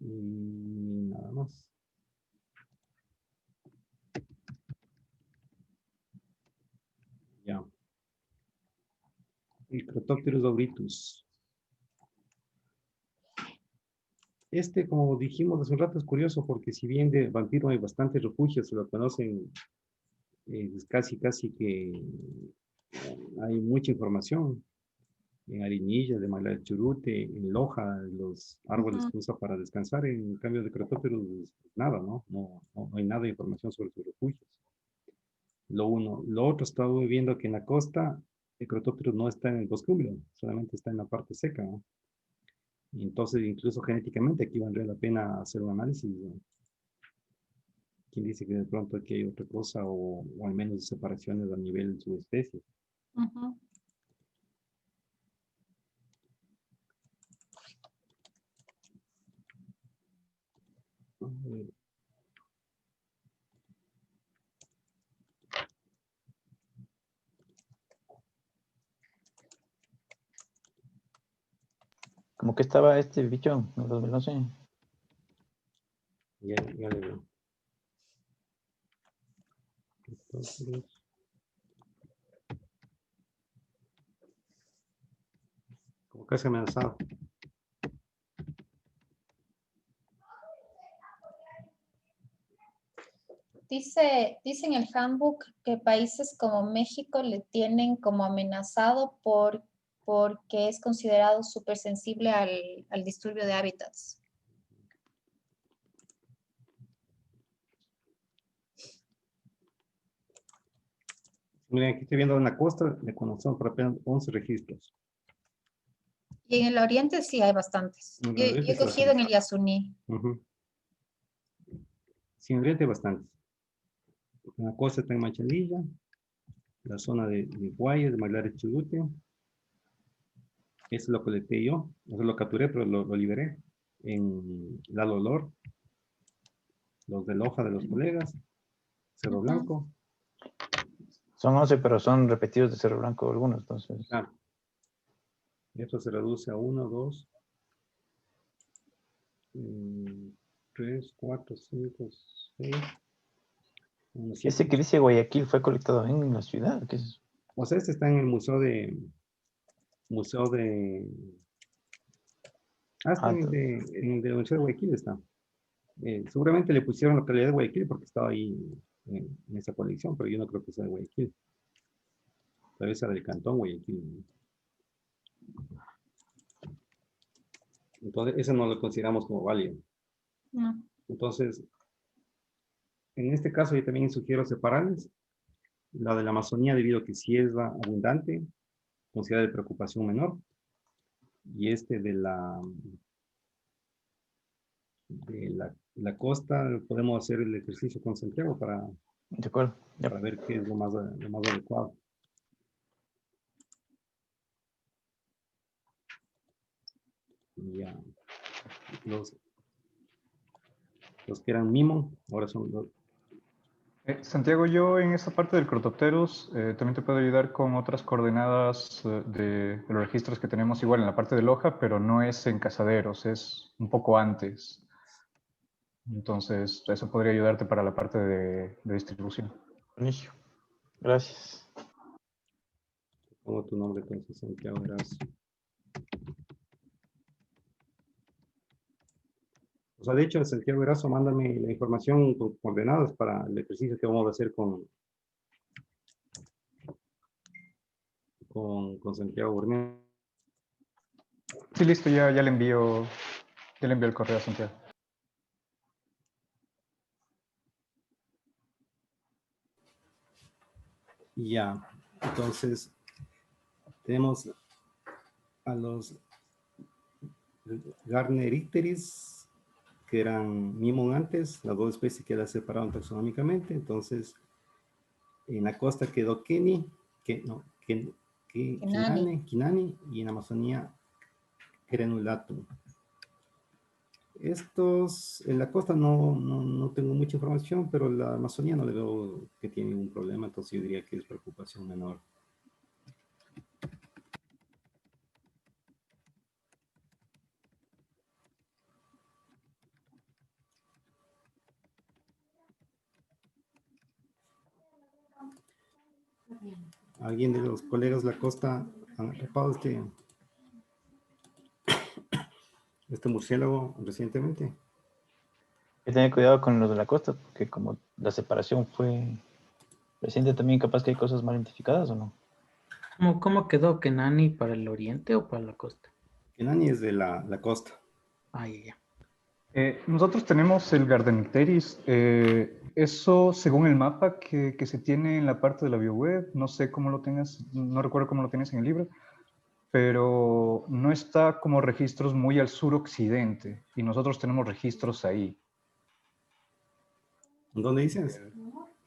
y nada más. El Crotalus auritus. Como dijimos hace un rato, es curioso porque si bien de vampiro hay bastantes refugios, se lo conocen, es casi que hay mucha información. En Arenillas, de Maglar Churute, en Loja, los árboles que usa para descansar. En cambio de Crotalus, nada, ¿no? No hay nada de información sobre sus refugios. Lo otro, estaba viendo que en la costa, el Crotalus no está en el bosque húmedo, solamente está en la parte seca, ¿no? Y entonces, incluso genéticamente, aquí valdría la pena hacer un análisis, ¿no? ¿Quién dice que de pronto aquí hay otra cosa o al menos separaciones a nivel subespecie? ¿Cómo que estaba este bicho en el 2011? Ya le veo. Entonces, como casi amenazado. Dice en el handbook que países como México le tienen como amenazado porque es considerado súper sensible al disturbio de hábitats. Miren, aquí estoy viendo en la costa, le conocemos por apenas 11 registros. Y en el oriente sí hay bastantes. En el Yo oriente he sí cogido en bastantes. el Yasuní. Sí, en el oriente hay bastantes. En la costa está en Machalilla, la zona de Guayas, de Maglares Churute. Eso lo colecté yo, eso lo capturé, pero lo liberé. En La Olor, los de Loja de los colegas, Cerro Blanco. Son 11, pero son repetidos de Cerro Blanco algunos, entonces. Claro. Esto se reduce a 1, 2, 3, 4, 5, 6. Ese que dice Guayaquil fue colectado en la ciudad. ¿Qué es eso? O sea, este está en el museo de... está en el de la Universidad de Guayaquil está. Seguramente le pusieron la localidad de Guayaquil porque estaba ahí en esa colección, pero yo no creo que sea de Guayaquil. Tal vez sea del cantón Guayaquil. Entonces, eso no lo consideramos como válido. No. Entonces, en este caso yo también sugiero separarles. La de la Amazonía, debido a que sí es abundante, considera de preocupación menor. Y de la costa, podemos hacer el ejercicio con Santiago para ver qué es lo más adecuado. Ya. Los que eran Mimo, ahora son los... Santiago, yo en esta parte del Crotalus también te puedo ayudar con otras coordenadas de los registros que tenemos igual en la parte de Loja, pero no es en Casaderos, es un poco antes. Entonces, eso podría ayudarte para la parte de distribución. Buenísimo. Gracias. Pongo tu nombre entonces, Santiago, gracias. O sea, de hecho, Santiago Erazo, mándame la información con coordenadas para el ejercicio que vamos a hacer con Santiago Borneo. Sí, listo, ya le envío el correo a Santiago. Ya, entonces tenemos a los Gardnericteris, que eran Mimon antes, las dos especies que las separaron taxonómicamente. Entonces, en la costa quedó Kinani, y en Amazonía Crenulatum. En la costa no tengo mucha información, pero la Amazonía no le veo que tiene ningún problema, entonces yo diría que es preocupación menor. ¿Alguien de los colegas de la costa ¿Han atrapado este murciélago recientemente? Hay que tener cuidado con los de la costa, porque como la separación fue reciente, también capaz que hay cosas mal identificadas o no. ¿Cómo quedó Kenani para el oriente o para la costa? Kenani es de la costa. Ah, ya. Nosotros tenemos el Gardenicteris. Eso, según el mapa que se tiene en la parte de la bioweb, no sé cómo lo tengas, no recuerdo cómo lo tienes en el libro, pero no está como registros muy al suroccidente, y nosotros tenemos registros ahí. ¿Dónde dices?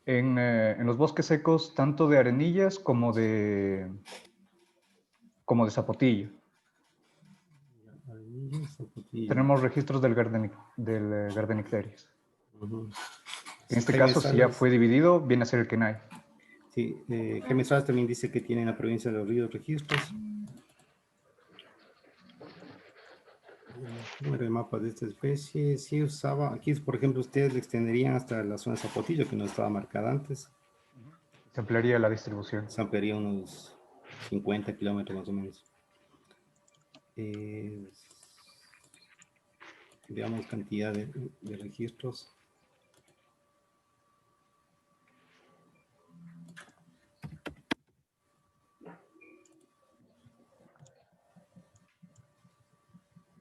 En los bosques secos, tanto de arenillas como de zapotillo. Tenemos registros del Gardenicteris. En este caso, si ya fue dividido, viene a ser el Kenai. Sí, Jaime Salas también dice que tiene en la provincia de Los Ríos registros. El mapa de esta especie, sí usaba, aquí por ejemplo ustedes le extenderían hasta la zona de Zapotillo, que no estaba marcada antes. Se ampliaría la distribución. Se ampliaría unos 50 kilómetros más o menos. Veamos cantidad de registros.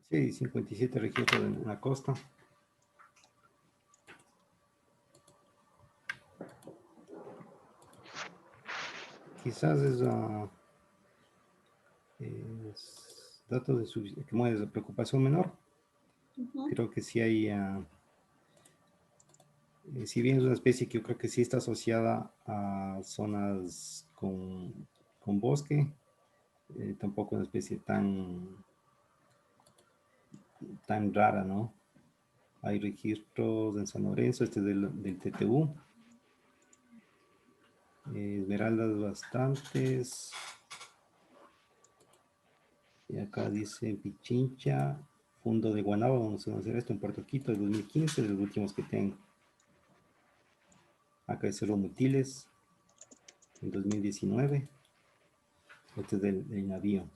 Sí, 57 registros en la costa. Quizás es datos de preocupación menor. Creo que sí hay, si bien es una especie que yo creo que sí está asociada a zonas con bosque, tampoco una especie tan rara, ¿no? Hay registros en San Lorenzo, este es del TTU. Esmeraldas bastantes. Y acá dice Pichincha, Fundo de Guanaba, vamos a conocer esto en Puerto Quito, el 2015, de los últimos que tengo. Acá es Cerro Mutiles, en 2019. Este es del navío.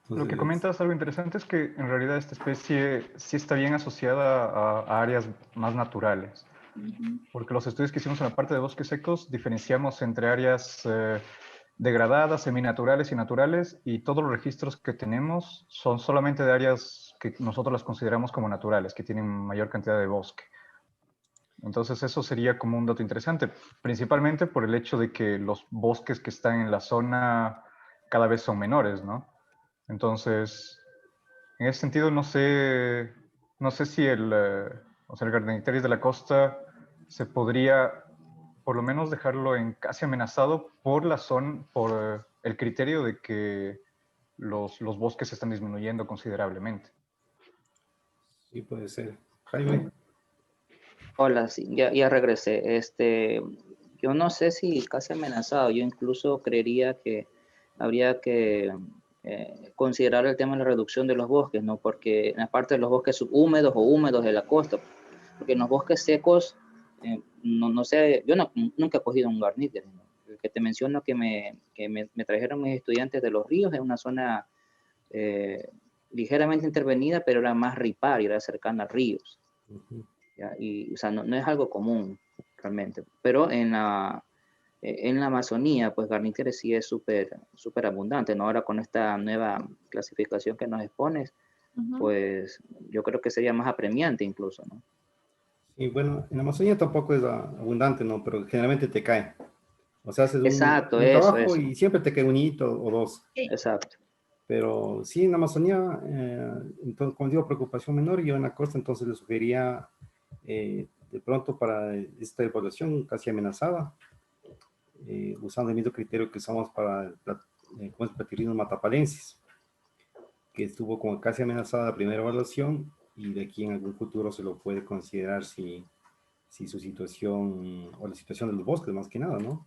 Lo que comentas, algo interesante, es que en realidad esta especie sí está bien asociada a áreas más naturales. Porque los estudios que hicimos en la parte de bosques secos diferenciamos entre áreas degradadas, seminaturales y naturales, y todos los registros que tenemos son solamente de áreas que nosotros las consideramos como naturales, que tienen mayor cantidad de bosque. Entonces eso sería como un dato interesante, principalmente por el hecho de que los bosques que están en la zona cada vez son menores, ¿no? Entonces, en ese sentido, no sé si el Gardenicteris de la costa se podría por lo menos dejarlo en casi amenazado por por el criterio de que los bosques se están disminuyendo considerablemente. Sí, puede ser. Jaime. Hola, sí, ya regresé. Yo no sé si casi amenazado, yo incluso creería que habría que considerar el tema de la reducción de los bosques, ¿no? Porque en la parte de los bosques subhúmedos o húmedos de la costa, porque en los bosques secos, no sé, yo nunca he cogido un garníter, ¿no? El que te menciono que me trajeron mis estudiantes de Los Ríos es una zona ligeramente intervenida, pero era más riparia, era cercana a ríos. ¿Ya? Y, o sea, no es algo común realmente, pero en la Amazonía, pues Garnicteres sí es súper abundante, ¿no? Ahora con esta nueva clasificación que nos expones, pues yo creo que sería más apremiante incluso, ¿no? Y bueno, en la Amazonía tampoco es abundante, ¿no? Pero generalmente te cae. O sea, haces un trabajo y siempre te cae un hito o dos. Exacto. Pero sí, en la Amazonía, entonces, como digo, preocupación menor, y yo en la costa entonces le sugeriría de pronto para esta evaluación casi amenazada, usando el mismo criterio que usamos para el Platyrinus matapalensis, que estuvo como casi amenazada la primera evaluación, y de aquí en algún futuro se lo puede considerar si su situación, o la situación de los bosques más que nada, ¿no?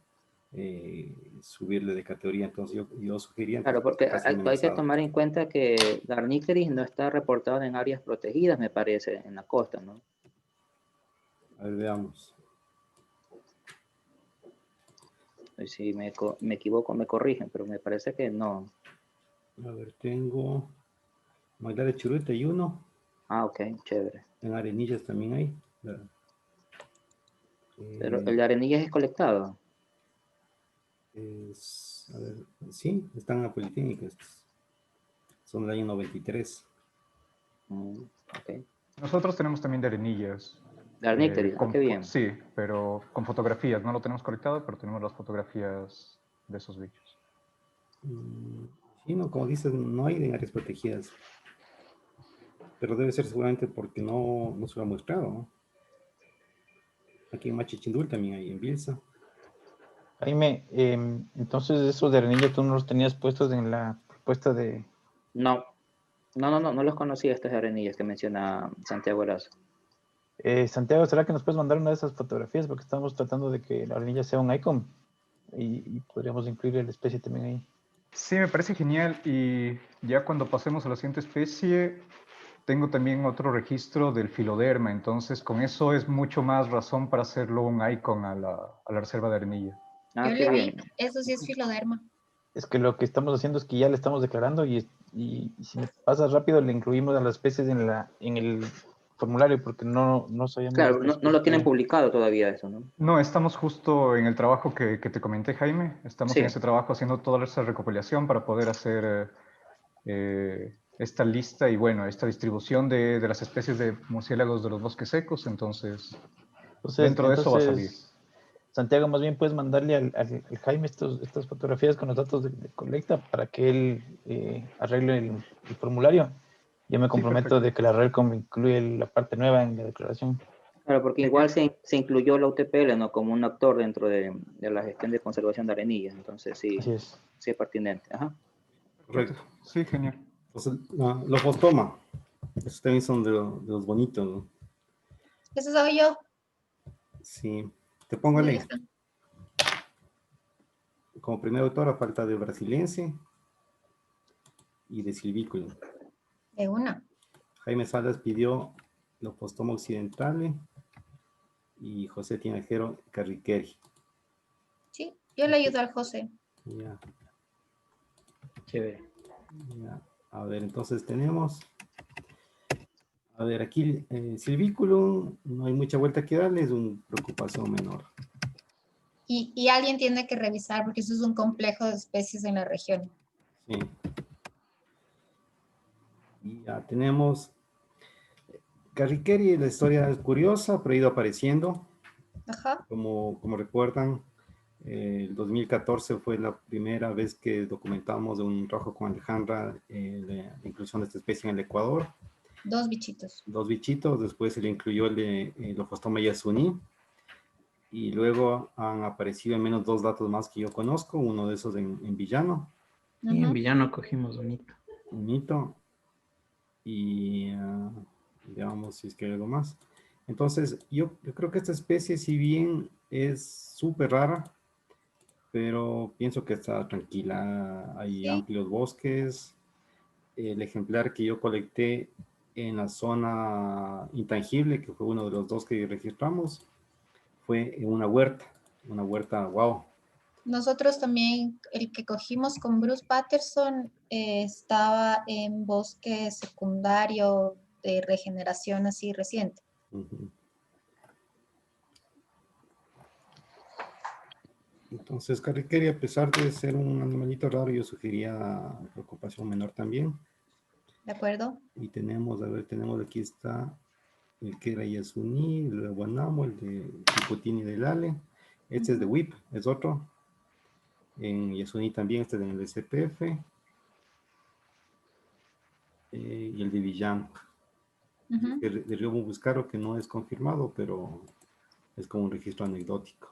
Subirle de categoría. Entonces yo sugeriría... Claro, porque hay que tomar en cuenta que Garnicteris no está reportado en áreas protegidas, me parece, en la costa, ¿no? A ver, veamos. Si me equivoco, me corrigen, pero me parece que no. A ver, tengo Magdalena de Churruta y uno. Ah, ok, chévere. En Arenillas también hay. Pero el de Arenillas es colectado. A ver, sí, están en la Politécnica. Son del año 93. Ok. Nosotros tenemos también de Arenillas. De Arnicteris, qué bien. Sí, pero con fotografías. No lo tenemos colectado, pero tenemos las fotografías de esos bichos. Sí, no, como dices, no hay en áreas protegidas. Pero debe ser seguramente porque no se lo ha mostrado, ¿no? Aquí en Machichindul también hay, en Bilsa. Jaime, entonces esos de Arenilla tú no los tenías puestos en la propuesta de... No los conocía estos de Arenillas que menciona Santiago Erazo. Santiago, ¿será que nos puedes mandar una de esas fotografías? Porque estamos tratando de que la Arenilla sea un icon y podríamos incluir la especie también ahí. Sí, me parece genial. Y ya cuando pasemos a la siguiente especie, tengo también otro registro del filoderma. Entonces, con eso es mucho más razón para hacerlo un icon a la reserva de Arenilla. Yo le vi, eso sí es filoderma. Es que lo que estamos haciendo es que ya le estamos declarando y si pasa rápido le incluimos a las especies en el formulario porque no sabíamos... Claro, no lo tienen publicado todavía eso, ¿no? No, estamos justo en el trabajo que te comenté, Jaime. Estamos en ese trabajo haciendo toda esa recopilación para poder hacer esta lista y, bueno, esta distribución de las especies de murciélagos de los bosques secos. Entonces dentro de eso va a salir. Santiago, más bien puedes mandarle al Jaime estas fotografías con los datos de colecta para que él arregle el formulario. Yo me comprometo de que la RELCOM incluye la parte nueva en la declaración. Claro, porque igual se incluyó la UTPL, ¿no? Como un actor dentro de la gestión de conservación de Arenillas. Entonces sí, sí es pertinente. Ajá. Correcto. Sí, genial. Entonces, los postoma. Esos también son de los bonitos, ¿no? Eso soy yo. Sí. Te pongo el link. Como primer autor, falta de brasiliense y de silvículo. De una. Jaime Salas pidió los postoma occidentales y José Tinajero Carriqueri. Sí, yo le ayudo al José. Ya. Chévere. Ya. A ver, entonces tenemos... A ver, aquí silvículo, no hay mucha vuelta que darle, es una preocupación menor. Y alguien tiene que revisar porque eso es un complejo de especies en la región. Sí. Y ya tenemos... Carriqueri, la historia es curiosa, pero ha ido apareciendo. Ajá. Como recuerdan, el 2014 fue la primera vez que documentamos un trabajo con Alejandra la inclusión de esta especie en el Ecuador. 2 bichitos. 2 bichitos, después se le incluyó el de Lophostoma yasuní. Y luego han aparecido al menos 2 datos más que yo conozco, uno de esos en Villano. Y en Villano cogimos un hito. Un hito. Y veamos si es que hay algo más. Entonces, yo creo que esta especie, si bien es súper rara, pero pienso que está tranquila. Hay amplios bosques. El ejemplar que yo colecté en la zona intangible, que fue uno de los 2 que registramos, fue en una huerta, wow. Nosotros también, el que cogimos con Bruce Patterson estaba en bosque secundario de regeneración así reciente. Entonces, Carriqueri, a pesar de ser un animalito raro, yo sugería preocupación menor también. ¿De acuerdo? Y tenemos, a ver, aquí está el que era Yasuní, el de Guanamo, el de Tiputini del Ale. Este es de WIP, es otro. En Yasuní también, este es en el SPF. Y el de Villano. De Río Buscaro, que no es confirmado, pero es como un registro anecdótico.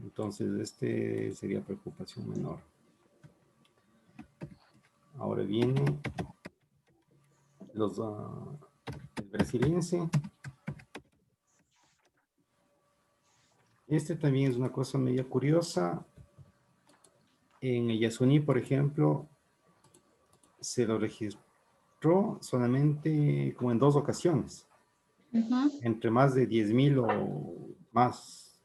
Entonces, este sería preocupación menor. Ahora viene el brasiliense. Este también es una cosa media curiosa. En el Yasuní, por ejemplo, se lo registró solamente como en 2 ocasiones. entre más de 10.000 o más,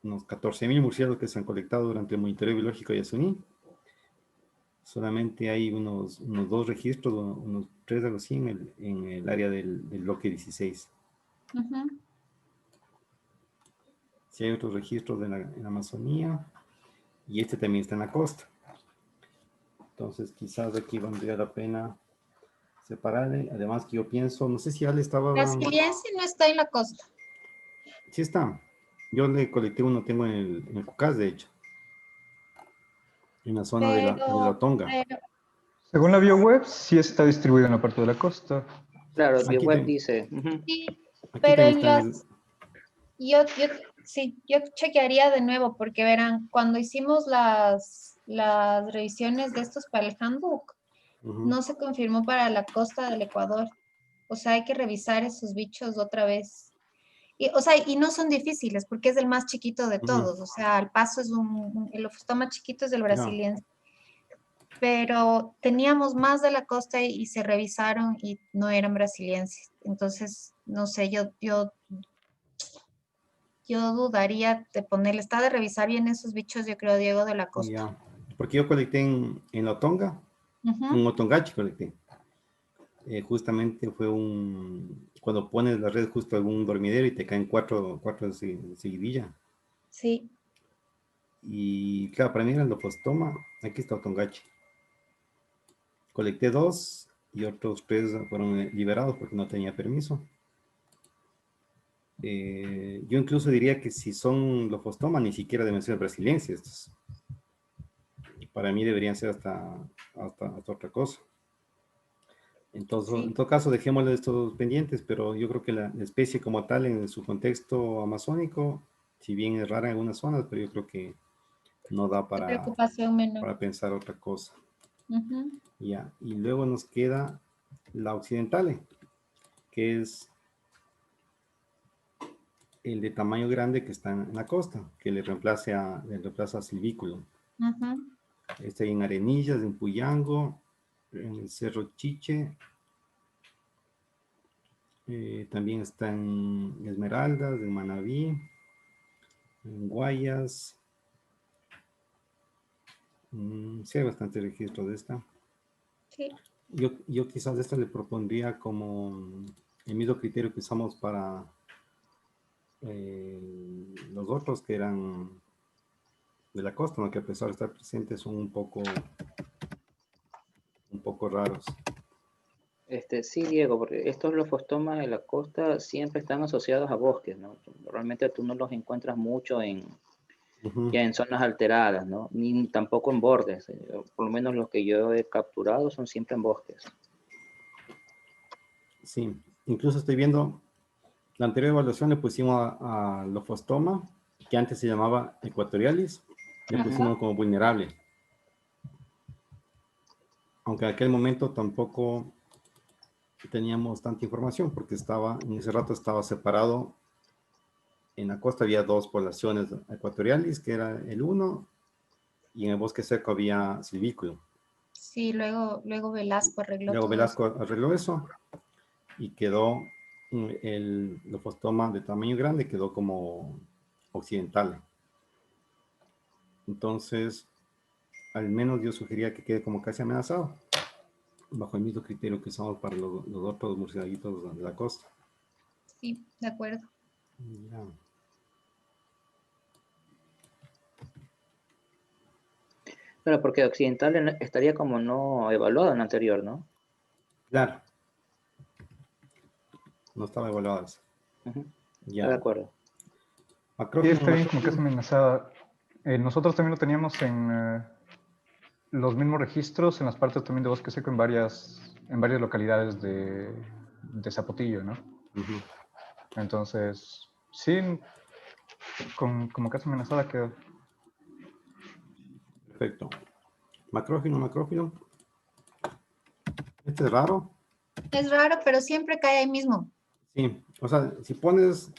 unos 14.000 murciélagos que se han colectado durante el monitoreo biológico de Yasuní. Solamente hay unos 2 registros, unos 3 algo así en el área del bloque 16. Sí hay otros registros en la Amazonía y este también está en la costa. Entonces quizás aquí valdría la pena separarle. Además que yo pienso, no sé si Ale estaba... Brasiliense no está en la costa. Sí está. Yo le colecté uno, tengo en el Cucás, de hecho. En la zona de la Tonga. Según la BioWeb, sí está distribuido en la parte de la costa. Claro, el Aquí BioWeb dice. Sí, Aquí pero también están yo chequearía de nuevo porque verán, cuando hicimos las revisiones de estos para el handbook, no se confirmó para la costa del Ecuador. O sea, hay que revisar esos bichos otra vez. Y no son difíciles porque es el más chiquito de todos. O sea, al paso es el ofostoma chiquito es del brasiliense. Pero teníamos más de la costa y se revisaron y no eran brasilienses. Entonces, no sé, yo dudaría de ponerle, está de revisar bien esos bichos, yo creo, Diego, de la costa. Ya, porque yo colecté en la Tonga, un otongachi colecté. Justamente fue cuando pones la red justo a algún dormidero y te caen cuatro seguidillas. Sí. Y claro, para mí era el lofostoma, aquí está otongachi. Colecté 2 y otros 3 fueron liberados porque no tenía permiso. Yo incluso diría que si son lofostoma, ni siquiera deben ser brasilienses estos. Para mí deberían ser hasta otra cosa. Entonces, en todo caso, dejémosle estos pendientes, pero yo creo que la especie como tal, en su contexto amazónico, si bien es rara en algunas zonas, pero yo creo que no da para pensar otra cosa. Ya, y luego nos queda la occidentale, que es el de tamaño grande que está en la costa, que le reemplaza a silvículo. Está en Arenillas, en Puyango, en el Cerro Chiche. También está en Esmeraldas, en Manabí, en Guayas. Sí hay bastante registro de esta. Sí. Yo quizás esta le propondría como el mismo criterio que usamos para los otros que eran de la costa, ¿no? Que a pesar de estar presentes son un poco raros. Sí, Diego, porque estos lofostomas de la costa siempre están asociados a bosques, ¿no? Realmente tú no los encuentras mucho ya en zonas alteradas, ¿no? Ni tampoco en bordes. Por lo menos los que yo he capturado son siempre en bosques. Sí, incluso estoy viendo, la anterior evaluación le pusimos a lofostoma, que antes se llamaba equatorialis, le pusimos como vulnerable. Aunque en aquel momento tampoco teníamos tanta información, porque en ese rato estaba separado. En la costa había 2 poblaciones ecuatorialis, que era el 1, y en el bosque seco había silvículo. Sí, luego Velasco arregló Luego todo Velasco eso. arregló eso, y quedó el lofostoma de tamaño grande, quedó como occidental. Entonces, al menos yo sugería que quede como casi amenazado, bajo el mismo criterio que usamos para los otros murciélaguitos de la costa. Sí, de acuerdo. Ya. Claro, porque occidental estaría como no evaluado en la anterior, ¿no? Claro. No estaba evaluado eso. Ya. De acuerdo. Sí, está bien, como que es amenazada. Nosotros también lo teníamos en los mismos registros, en las partes también de bosque seco, en varias localidades de Zapotillo, ¿no? Entonces, sí, como que es amenazada quedó. Perfecto. Macrófilo. Este es raro. Es raro, pero siempre cae ahí mismo. Sí, o sea, si pones,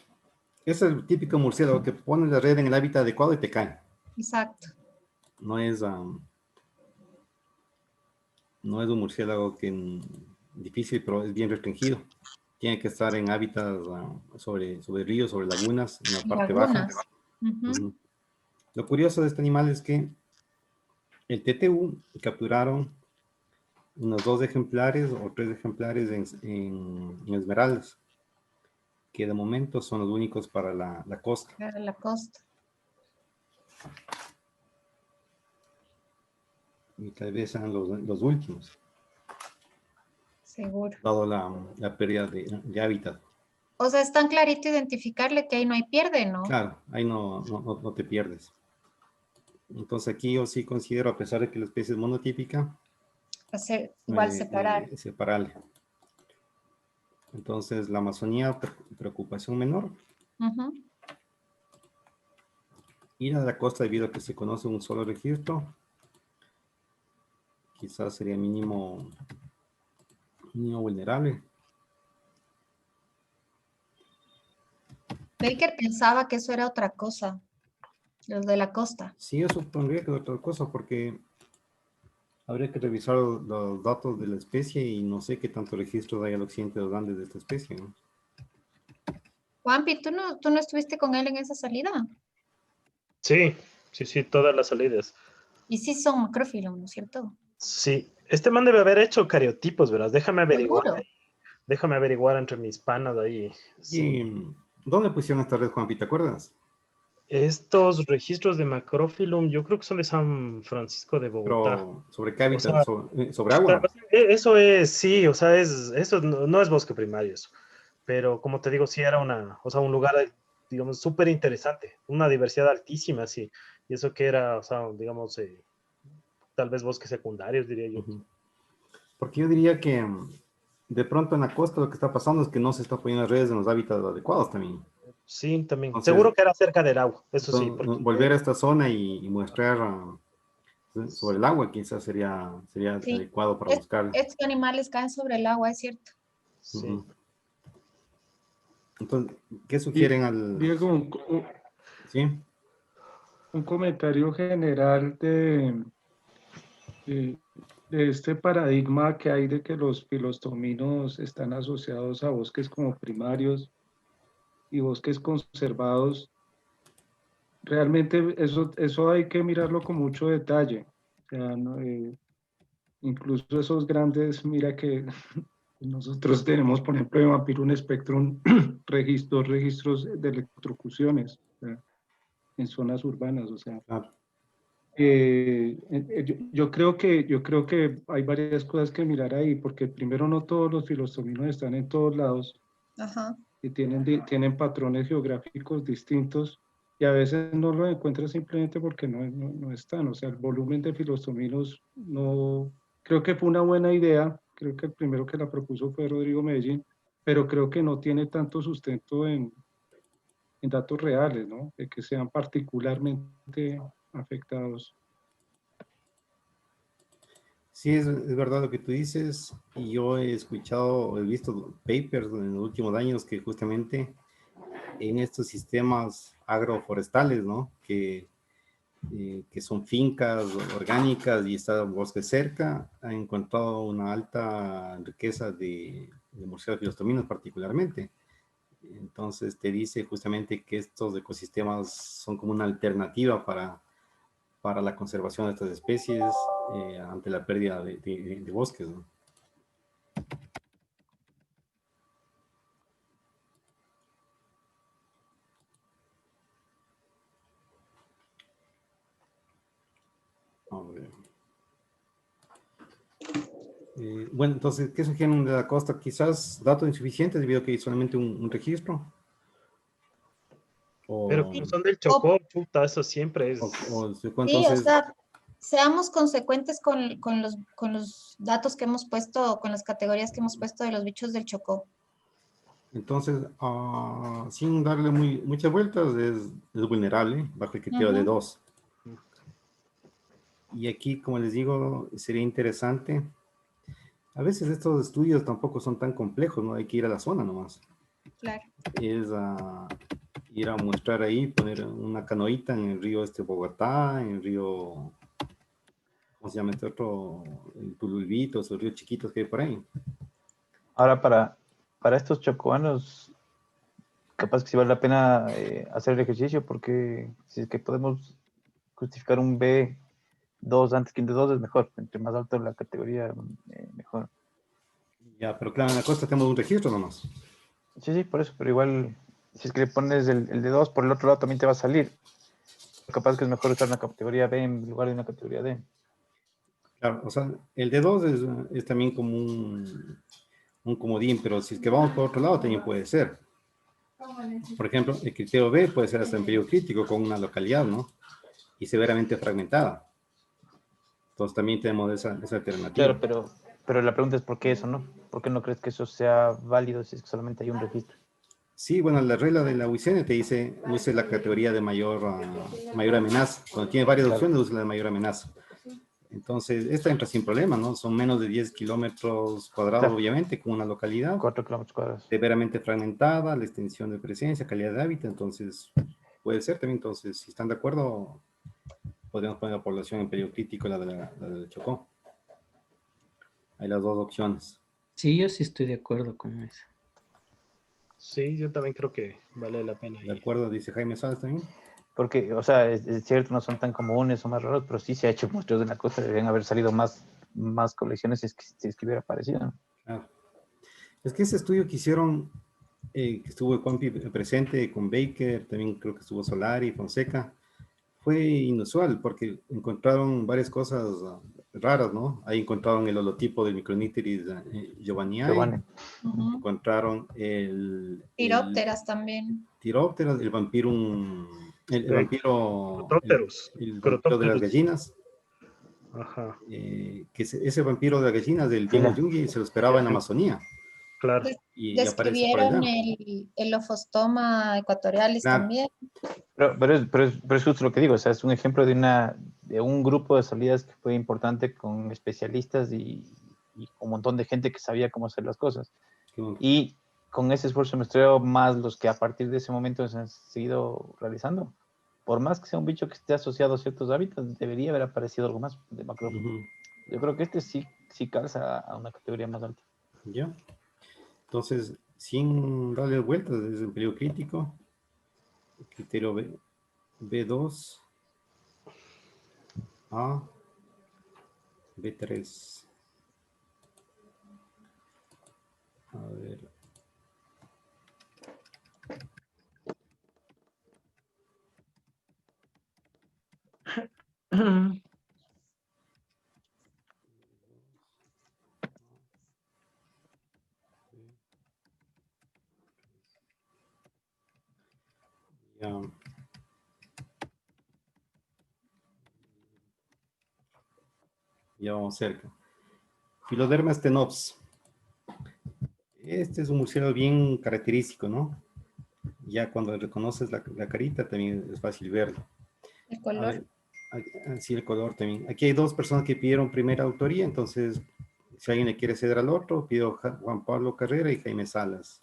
es el típico murciélago que pones la red en el hábitat adecuado y te cae. Exacto. No es un murciélago difícil, pero es bien restringido. tiene que estar en hábitats sobre ríos, sobre lagunas, en la parte baja. Ujú. Lo curioso de este animal es que el TTU capturaron unos 2 ejemplares o 3 ejemplares en Esmeraldas, que de momento son los únicos para la costa. Para la costa. Y tal vez sean los últimos, Seguro. dado la pérdida de hábitat. O sea, es tan clarito identificarle que ahí no hay pierde, ¿no? Claro, ahí no te pierdes. Entonces aquí yo sí considero, a pesar de que la especie es monotípica, Hacer igual separar. separarle. Entonces la Amazonía, preocupación menor. Ujú. Ir a la costa debido a que se conoce un solo registro, quizás sería mínimo vulnerable. Baker pensaba que eso era otra cosa, los de la costa. Sí, yo supondría que es otra cosa, porque habría que revisar los datos de la especie y no sé qué tanto registros hay al occidente de los Andes de esta especie, ¿no? Juanpi, ¿tú no estuviste con él en esa salida? Sí, todas las salidas. Y sí son macrófilos, ¿no es cierto? Sí, este man debe haber hecho cariotipos, verás. Déjame averiguar. Seguro. Déjame averiguar entre mis panas ahí. Sí. ¿Y dónde pusieron esta red, Juanpi? ¿Te acuerdas? Estos registros de Macrophyllum, yo creo que son de San Francisco de Bogotá. Pero, ¿sobre qué hábitat? O sea, ¿Sobre agua? Eso es, sí, o sea, eso no es bosque primario eso. Pero como te digo, sí era un lugar, digamos, súper interesante, una diversidad altísima, sí. Y eso que era, o sea, digamos, tal vez bosques secundarios, diría yo. Porque yo diría que de pronto en la costa lo que está pasando es que no se está poniendo redes en los hábitats adecuados también. Sí, también. Entonces, seguro que era cerca del agua, eso sí. Entonces, volver a esta zona y muestrar sobre el agua quizás sería Sí. adecuado para buscar. Estos animales caen sobre el agua, es cierto. Sí. Entonces, ¿qué sugieren al...? Diego, ¿Sí? un comentario general de este paradigma que hay de que los filostominos están asociados a bosques como primarios y bosques conservados. Realmente eso hay que mirarlo con mucho detalle. O sea, incluso esos grandes, mira que nosotros tenemos, por ejemplo, en Vampirun Spectrum registros de electrocuciones, o sea, en zonas urbanas, o sea. Yo creo que hay varias cosas que mirar ahí, porque primero no todos los filostominos están en todos lados. Ajá. Y tienen patrones geográficos distintos y a veces no lo encuentras simplemente porque no están. O sea, el volumen de filostominos no... Creo que fue una buena idea, creo que el primero que la propuso fue Rodrigo Medellín, pero creo que no tiene tanto sustento en datos reales, ¿no? De que sean particularmente afectados. Sí, es verdad lo que tú dices, y yo he visto papers en los últimos años que justamente en estos sistemas agroforestales, ¿no? Que son fincas orgánicas y está bosque cerca, han encontrado una alta riqueza de murciélagos filostominos particularmente. Entonces te dice justamente que estos ecosistemas son como una alternativa para la conservación de estas especies ante la pérdida de bosques, ¿no? Bueno, entonces, ¿qué sugieren de la costa? Quizás datos insuficientes debido a que hay solamente un registro. Pero como son del Chocó, puta, eso siempre es... Sí, o sea, seamos consecuentes con los datos que hemos puesto, con las categorías que hemos puesto de los bichos del Chocó. Entonces, sin darle muchas vueltas, es vulnerable bajo el criterio de 2. Y aquí, como les digo, sería interesante. A veces estos estudios tampoco son tan complejos, ¿no? Hay que ir a la zona nomás. Claro. Es ir a mostrar ahí, poner una canoita en el río Bogotá, en el río, ¿cómo se llama este otro? El Tululbito, esos ríos chiquitos que hay por ahí. Ahora, para estos chocobanos, capaz que sí vale la pena hacer el ejercicio, porque si es que podemos justificar un B2 antes que un D2 es mejor. Entre más alto la categoría, mejor. Ya, pero claro, en la costa tenemos un registro nomás. Sí, por eso, pero igual, si es que le pones el D2, por el otro lado también te va a salir. Capaz que es mejor usar una categoría B en lugar de una categoría D. Claro, o sea, el D2 es también como un comodín, pero si es que vamos por otro lado también puede ser. Por ejemplo, el criterio B puede ser hasta en periodo crítico con una localidad, ¿no? Y severamente fragmentada. Entonces también tenemos esa alternativa. Claro, pero la pregunta es ¿por qué eso, no? ¿Por qué no crees que eso sea válido si es que solamente hay un registro? Sí, bueno, la regla de la UICN te dice, use la categoría de mayor amenaza. Cuando tiene varias opciones, use la de mayor amenaza. Entonces, esta entra sin problema, ¿no? Son menos de 10 kilómetros cuadrados, obviamente, con una localidad. 4 kilómetros cuadrados. Severamente fragmentada, la extensión de presencia, calidad de hábitat. Entonces, puede ser también. Entonces, si están de acuerdo, podemos poner la población en periodo crítico, la de Chocó. Hay las dos opciones. Sí, yo sí estoy de acuerdo con eso. Sí, yo también creo que vale la pena. ¿De acuerdo? Dice Jaime Salas también. Porque, o sea, es cierto, no son tan comunes o más raros, pero sí se ha hecho muestros en la costa, deberían haber salido más colecciones si es que hubiera aparecido, ¿no? Claro. Es que ese estudio que hicieron, que estuvo Juanpi presente con Baker, también creo que estuvo Solari, Fonseca, fue inusual porque encontraron varias cosas raras, ¿no? Ahí encontraron el holotipo del Micronicteris giovanniae, encontraron el Tirópteras también. Tirópteras, el vampiro de las gallinas. Ajá. Que ese vampiro de las gallinas del Dino Jungi se lo esperaba en Amazonía. Claro. Y aparece por Describieron allá. el Ophostoma ecuatorialis también. Pero es justo lo que digo, o sea, es un ejemplo de un grupo de salidas que fue importante con especialistas y un montón de gente que sabía cómo hacer las cosas. Y con ese esfuerzo muestreo más los que a partir de ese momento se han seguido realizando. Por más que sea un bicho que esté asociado a ciertos hábitats, debería haber aparecido algo más de macrófago. Yo creo que este sí calza a una categoría más alta. Ya. Entonces, sin darle vueltas desde el periodo crítico, criterio B2 a B3. A ver. Ya vamos cerca. Philoderma stenops. Este es un murciélago bien característico, ¿no? Ya cuando reconoces la carita también es fácil verlo. El color. Sí, el color también. Aquí hay dos personas que pidieron primera autoría, entonces si alguien le quiere ceder al otro, pido Juan Pablo Carrera y Jaime Salas.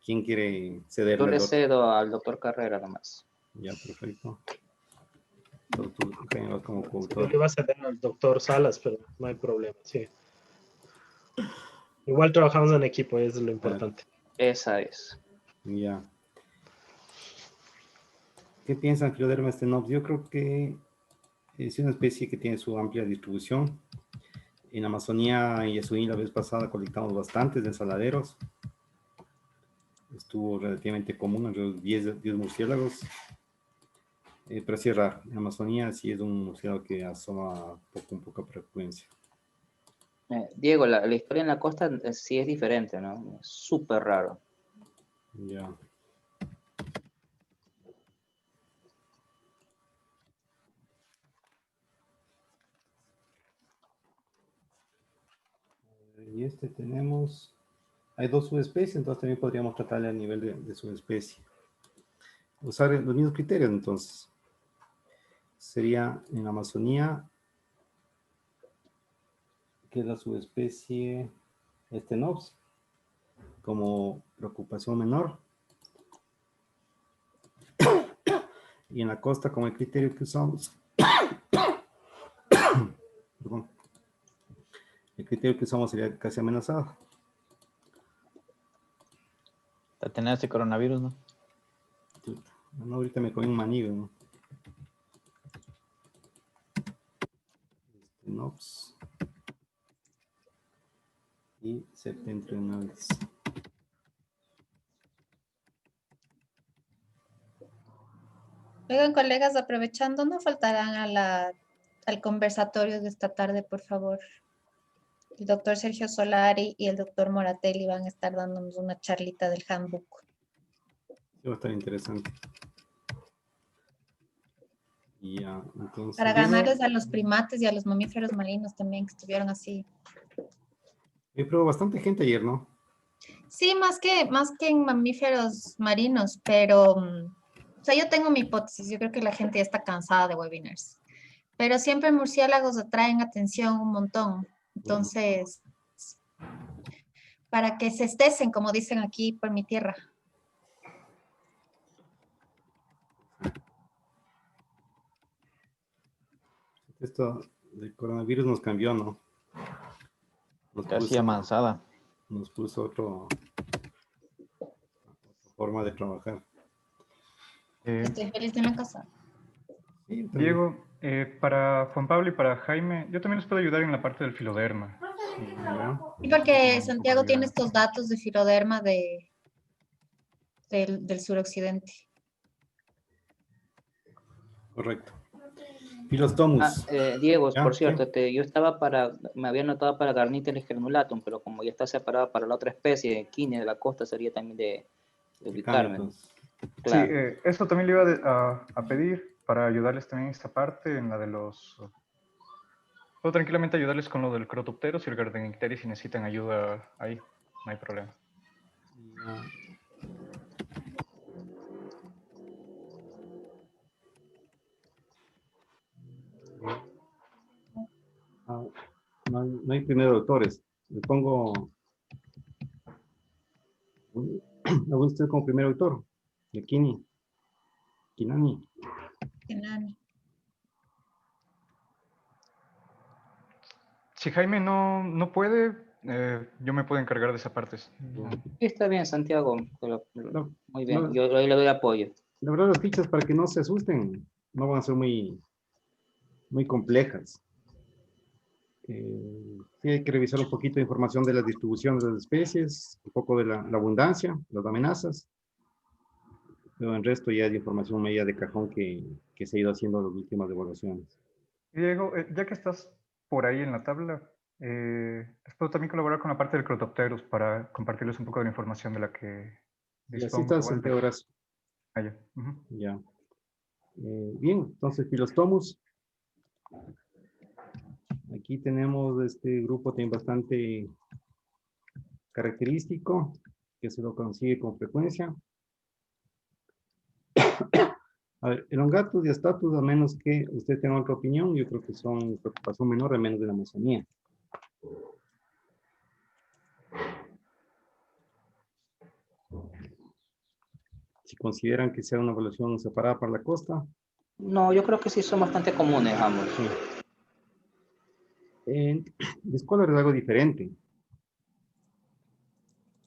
¿Quién quiere ceder? Yo le cedo al doctor Carrera nomás. Ya, perfecto. Entonces, tú, Jaime, como Yo le iba a ceder al doctor Salas, pero no hay problema, sí. Igual trabajamos en equipo, eso es lo importante. Esa es. Ya. ¿Qué piensan Philoderma stenops? Yo creo que es una especie que tiene su amplia distribución. En Amazonía y Yasuní la vez pasada colectamos bastantes ensaladeros. Estuvo relativamente común, alrededor de 10 murciélagos. Pero sí es raro. En Amazonía sí es un murciélago que asoma con poca frecuencia. Diego, la historia en la costa sí es diferente, ¿no? Es súper raro. Ya. Y tenemos, hay dos subespecies, entonces también podríamos tratarle a nivel de subespecie. Usar los mismos criterios, entonces. Sería en Amazonía, que es la subespecie stenops, como preocupación menor. Y en la costa, como el criterio que usamos, perdón, el criterio que usamos sería casi amenazado. tener ese coronavirus, ¿no? No, ahorita me comí un maní, ¿no? Nops. Y septentrionales. Oigan, colegas, aprovechando, no faltarán al conversatorio de esta tarde, por favor. El doctor Sergio Solari y el doctor Moratelli van a estar dándonos una charlita del handbook. Va a estar interesante. Ya, entonces... Para ganarles a los primates y a los mamíferos marinos también, que estuvieron así. Pero bastante gente ayer, ¿no? Sí, más que en mamíferos marinos, pero, o sea, yo tengo mi hipótesis, yo creo que la gente ya está cansada de webinars, pero siempre murciélagos atraen atención un montón, entonces, para que se estesen, como dicen aquí por mi tierra. Esto del coronavirus nos cambió, ¿no? Casi avanzada. Nos puso otra forma de trabajar. Estoy feliz de una casa. Sí, Diego, para Juan Pablo y para Jaime, yo también les puedo ayudar en la parte del filoderma. Y porque Santiago tiene estos datos de filoderma del suroccidente. Correcto. Filostomus. Diego, ¿Ya? por cierto, yo me había anotado para Garniteles granulatum, pero como ya está separada para la otra especie, Quine de la costa, sería también de ubicarme. Claro. Sí, eso también le iba a pedir para ayudarles también en esta parte, en la de los... Puedo tranquilamente ayudarles con lo del Crotopteros y el Gardenicteris si necesitan ayuda ahí, no hay problema. No hay primero de autores. Le pongo a usted como primer autor. De Kinani. Si Jaime no puede, yo me puedo encargar de esa parte. Sí, está bien, Santiago. Muy bien, No. yo ahí le doy apoyo. La verdad, las fichas, para que no se asusten, no van a ser muy complejas. Sí hay que revisar un poquito de información de la distribución de las especies, un poco de la abundancia, las amenazas, pero el resto ya es de información media de cajón que se ha ido haciendo en las últimas evaluaciones. Diego, ya que estás por ahí en la tabla, les puedo también colaborar con la parte del Crotopterus para compartirles un poco de la información de la que Y así está, Santiago Horacio. Ya. Ya. Bien, entonces Filostomus. Aquí tenemos este grupo también bastante característico, que se lo consigue con frecuencia. A ver, Elongatus, Diastatus, a menos que usted tenga otra opinión, yo creo que son preocupación menor, al menos de la Amazonía. Si consideran que sea una evaluación separada para la costa. No, yo creo que sí son bastante comunes ambos. Sí. Discolor es algo diferente.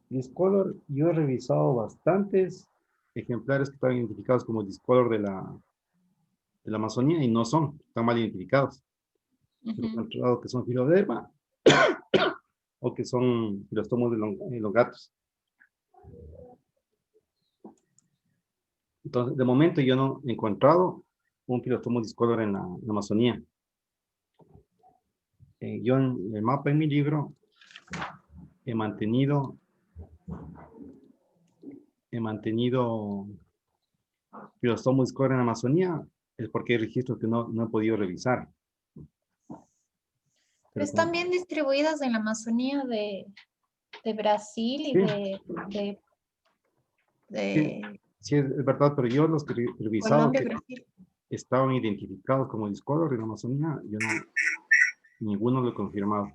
Discolor, yo he revisado bastantes ejemplares que están identificados como discolor de la Amazonía y no son, están mal identificados. He encontrado que son filoderma o que son filostomos de los gatos. Entonces, de momento yo no he encontrado un filostomo discolor en la Amazonía. Yo en el mapa en mi libro he mantenido filostomos discolor en la Amazonía, es porque hay registros que no he podido revisar. Pero están bien distribuidas en la Amazonía de Brasil y sí. Sí, es verdad, pero yo los que he revisado Colombia, que Brasil. estaban identificados como discolor en la Amazonía, yo ninguno lo he confirmado.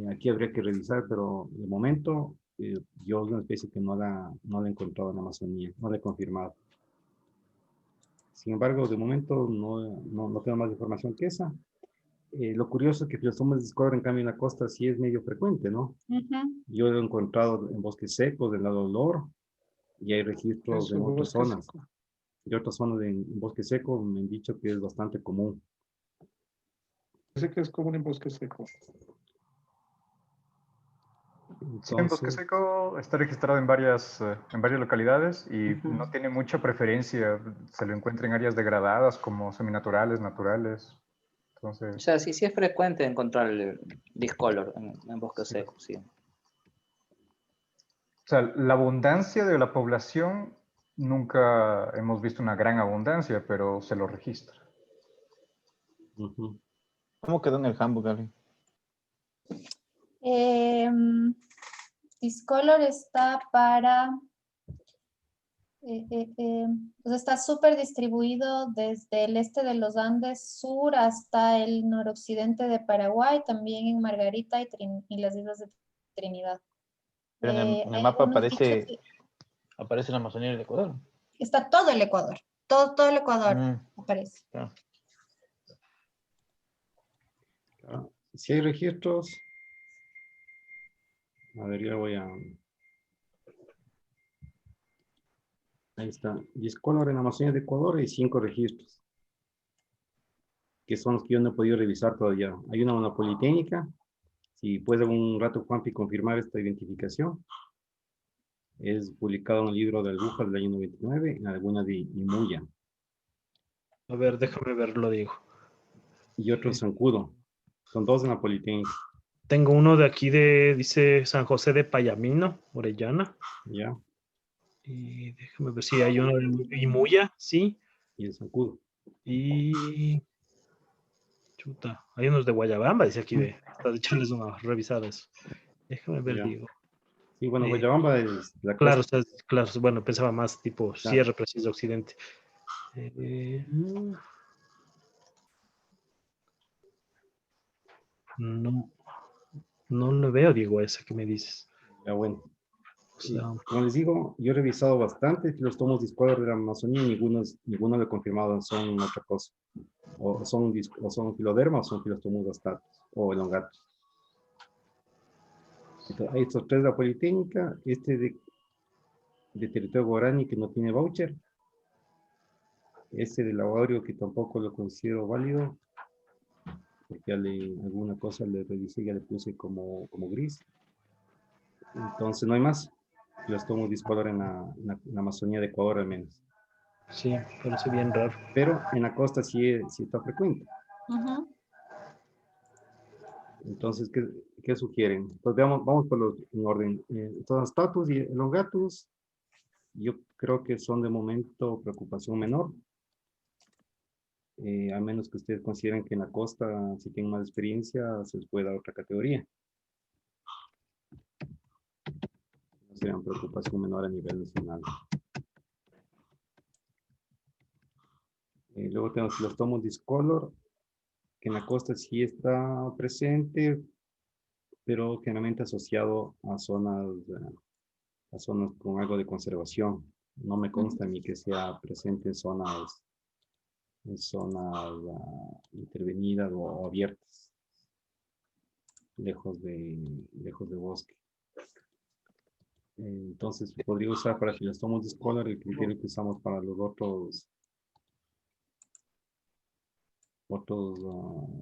Aquí habría que revisar, pero de momento yo es una especie que no la he encontrado en la Amazonía, no la he confirmado. Sin embargo, de momento no tengo más información que esa. Lo curioso es que Filostomus discolor, en cambio, en la costa sí es medio frecuente, ¿no? Yo lo he encontrado en bosques secos, del lado Olor, y hay registros Eso, en otras bosque zonas. seco. De otras zonas en bosque seco me han dicho que es bastante común. Parece que es común en bosque seco. Sí, en Bosque Entonces, Seco está registrado en varias localidades y no tiene mucha preferencia. Se lo encuentra en áreas degradadas como seminaturales, naturales. O Entonces, sea, sí, sí es frecuente encontrar el discolor en bosque sí. seco, sí. O sea, la abundancia de la población nunca hemos visto una gran abundancia, pero se lo registra. ¿Cómo quedó en el handbook, Gaby? Discolor está para... o sea, está súper distribuido desde el este de los Andes sur hasta el noroccidente de Paraguay, también en Margarita y las islas de Trinidad. Pero en el Hay mapa algunos bichos aparece, aparece la Amazonía del Ecuador. está todo el Ecuador, todo el Ecuador aparece. Claro. si hay registros, a ver, yo voy a... Ahí está. Discolor en Amazonía de Ecuador hay 5 registros, que son los que yo no he podido revisar todavía. Hay una monopolitécnica. Si puede un rato, Juanpi, confirmar esta identificación. Es publicado en el libro de Agujas del año 99, en la laguna de Imuya. A ver, déjame verlo, Diego. Y otro en Zancudo. Son 2 en la Politécnica. Tengo uno de aquí dice San José de Payamino, Orellana. Ya. Y déjame ver si hay uno de Imuya, sí. Y en Zancudo. Y... Chuta, hay unos de Guayabamba, dice aquí, para echarles unas revisadas. Déjame ver, Ya. Diego. Sí, bueno, Guayabamba es la Claro, costa. claro, bueno, pensaba más tipo Claro. cierre preciso occidente. No, no lo veo, Diego, esa que me dices. Ya, bueno. O sea, Como les digo, yo he revisado bastante los tomos Discolor de la Amazonía y ninguno lo he confirmado, son otra cosa. O son filodermas o son filostomos bastatus o elongatus. Entonces, hay estos 3 de la Politécnica, este de territorio guaraní que no tiene voucher, este de Laurio que tampoco lo considero válido, porque ya alguna cosa le revisé y ya le puse como gris. Entonces no hay más. Los tomos Discolor en la Amazonía de Ecuador al menos. sí, parece bien raro. Pero en la costa sí está frecuente. Entonces, ¿qué sugieren? Pues vamos por los en orden. Entonces, status y elongatus, yo creo que son de momento preocupación menor. A menos que ustedes consideren que en la costa, si tienen más experiencia, se les puede dar otra categoría. No sería una preocupación menor a nivel nacional. Luego tenemos los tomos Discolor, que en la costa sí está presente, pero generalmente asociado a zonas con algo de conservación. No me consta a mí que sea presente en zonas intervenidas o abiertas, lejos de bosque. Entonces, podría usar para Filostomus Discolor el criterio que usamos para los otros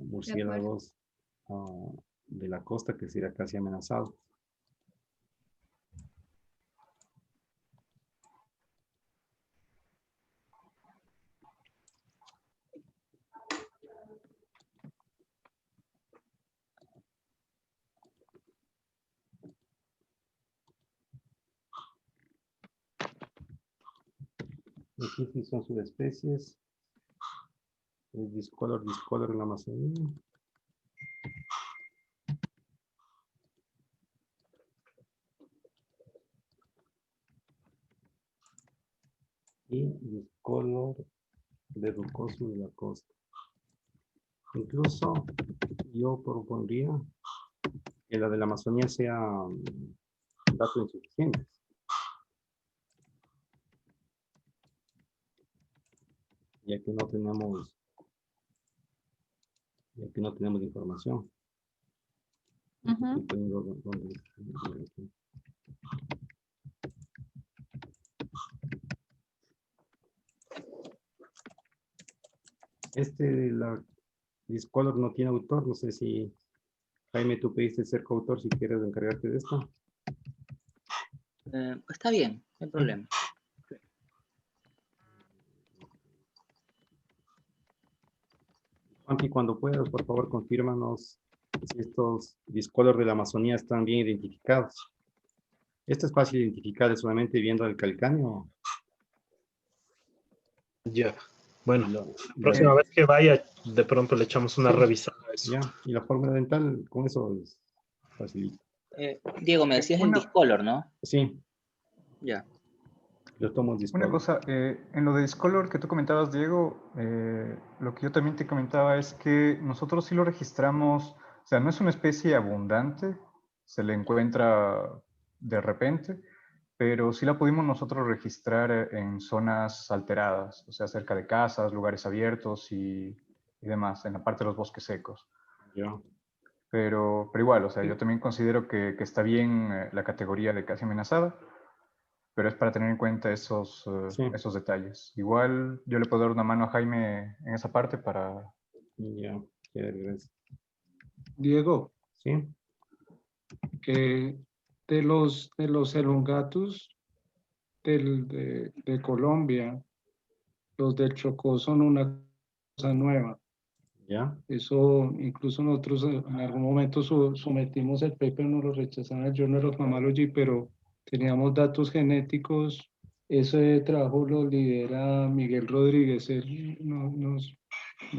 murciélagos de la costa, que sería casi amenazado. Aquí sí son subespecies. Es Discolor en la Amazonía. Y Discolor de Rucoso de la costa. Incluso yo propondría que la de la Amazonía sea datos insuficientes. Ya que no tenemos ya que no tenemos información. Ujú. La Discolor no tiene autor, no sé si Jaime, tú pediste ser coautor si quieres encargarte de esto. Está bien, no hay problema. Juanpi, cuando puedas, por favor, confírmanos si estos Discolor de la Amazonía están bien identificados. Esto es fácil de identificar solamente viendo el calcáneo. Ya. Bueno, la próxima vez que vaya, de pronto le echamos una revisada a eso. Ya, y la fórmula dental, con eso es facilito. Diego, me decías en Discolor, ¿no? Sí. Ya. Lo tomo en Discolor. Una cosa, en lo de Discolor que tú comentabas, Diego, lo que yo también te comentaba es que nosotros sí lo registramos, o sea, no es una especie abundante, se le encuentra de repente, pero sí la pudimos nosotros registrar en zonas alteradas, o sea, cerca de casas, lugares abiertos y demás, en la parte de los bosques secos. Ya. Pero igual, o sea, yo también considero que está bien la categoría de casi amenazada, pero es para tener en cuenta esos detalles. Igual yo le puedo dar una mano a Jaime en esa parte para... Ya, gracias. Diego. Sí. De los elongatus de Colombia, los del Chocó son una cosa nueva. Ya. Eso, incluso nosotros en algún momento sometimos el paper, nos lo rechazaron al Journal of Mammalogy, pero teníamos datos genéticos. Ese trabajo lo lidera Miguel Rodríguez. Él no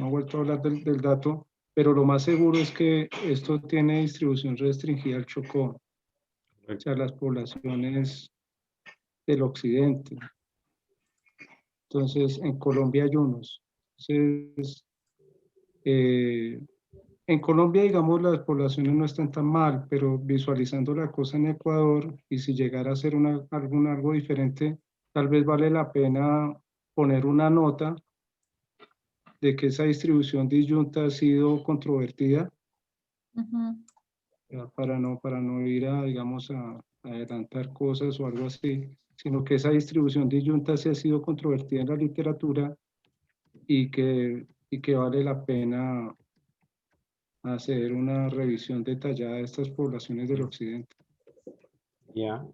ha vuelto a hablar del dato, pero lo más seguro es que esto tiene distribución restringida al Chocó, o sea, las poblaciones del occidente. Entonces, en Colombia hay unos. Entonces, en Colombia, digamos, las poblaciones no están tan mal, pero visualizando la cosa en Ecuador, y si llegara a ser algo diferente, tal vez vale la pena poner una nota de que esa distribución disyunta ha sido controvertida, para no ir a, digamos, a adelantar cosas o algo así, sino que esa distribución disyunta sí ha sido controvertida en la literatura y que vale la pena hacer una revisión detallada de estas poblaciones del occidente. Ya.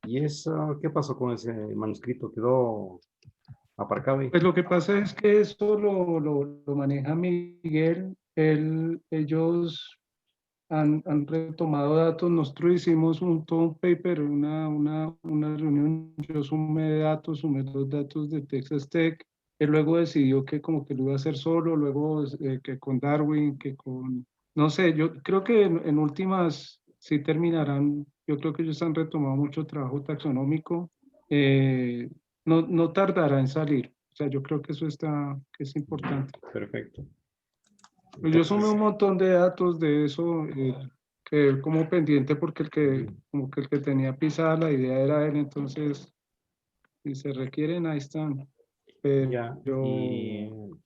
¿Y eso qué pasó con ese manuscrito? ¿Quedó aparcado ahí? Pues lo que pasa es que eso lo maneja Miguel. Ellos han retomado datos. Nosotros hicimos todo un paper, una reunión. Yo sumé los datos de Texas Tech. Él luego decidió que como que lo iba a hacer solo, luego que con Darwin, que con... No sé, yo creo que en últimas sí terminarán. Yo creo que ellos han retomado mucho trabajo taxonómico. No tardará en salir. O sea, yo creo que eso que es importante. Perfecto. Pues yo sumé un montón de datos de eso, que como pendiente porque como que el que tenía pisada la idea era él, entonces si se requieren, ahí están. Pero ya. toca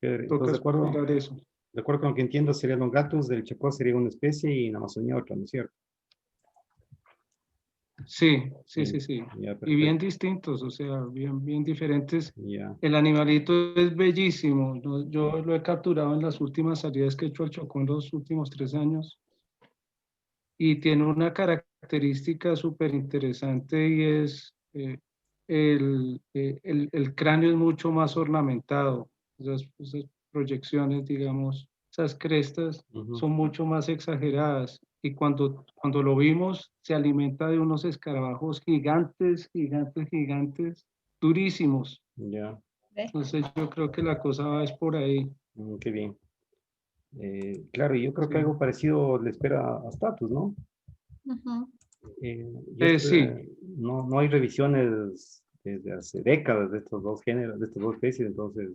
Entonces, esperar eso. de acuerdo con lo que entiendo, serían los gatos del Chocó, sería una especie y en Amazonía otra, ¿no es cierto? Sí. Ya, Y bien distintos, o sea, bien diferentes. Ya. El animalito es bellísimo. Yo lo he capturado en las últimas salidas que he hecho al Chocó en los últimos 3 años. Y tiene una característica súper interesante y es el cráneo es mucho más ornamentado. Esas proyecciones, digamos, esas crestas son mucho más exageradas. Y cuando lo vimos, se alimenta de unos escarabajos gigantes, durísimos. Ya. Entonces yo creo que la cosa es por ahí. Qué bien. Claro, y yo creo que algo parecido le espera a Status, ¿no? Sí. No hay revisiones desde hace décadas de estos dos géneros, de estas dos especies, entonces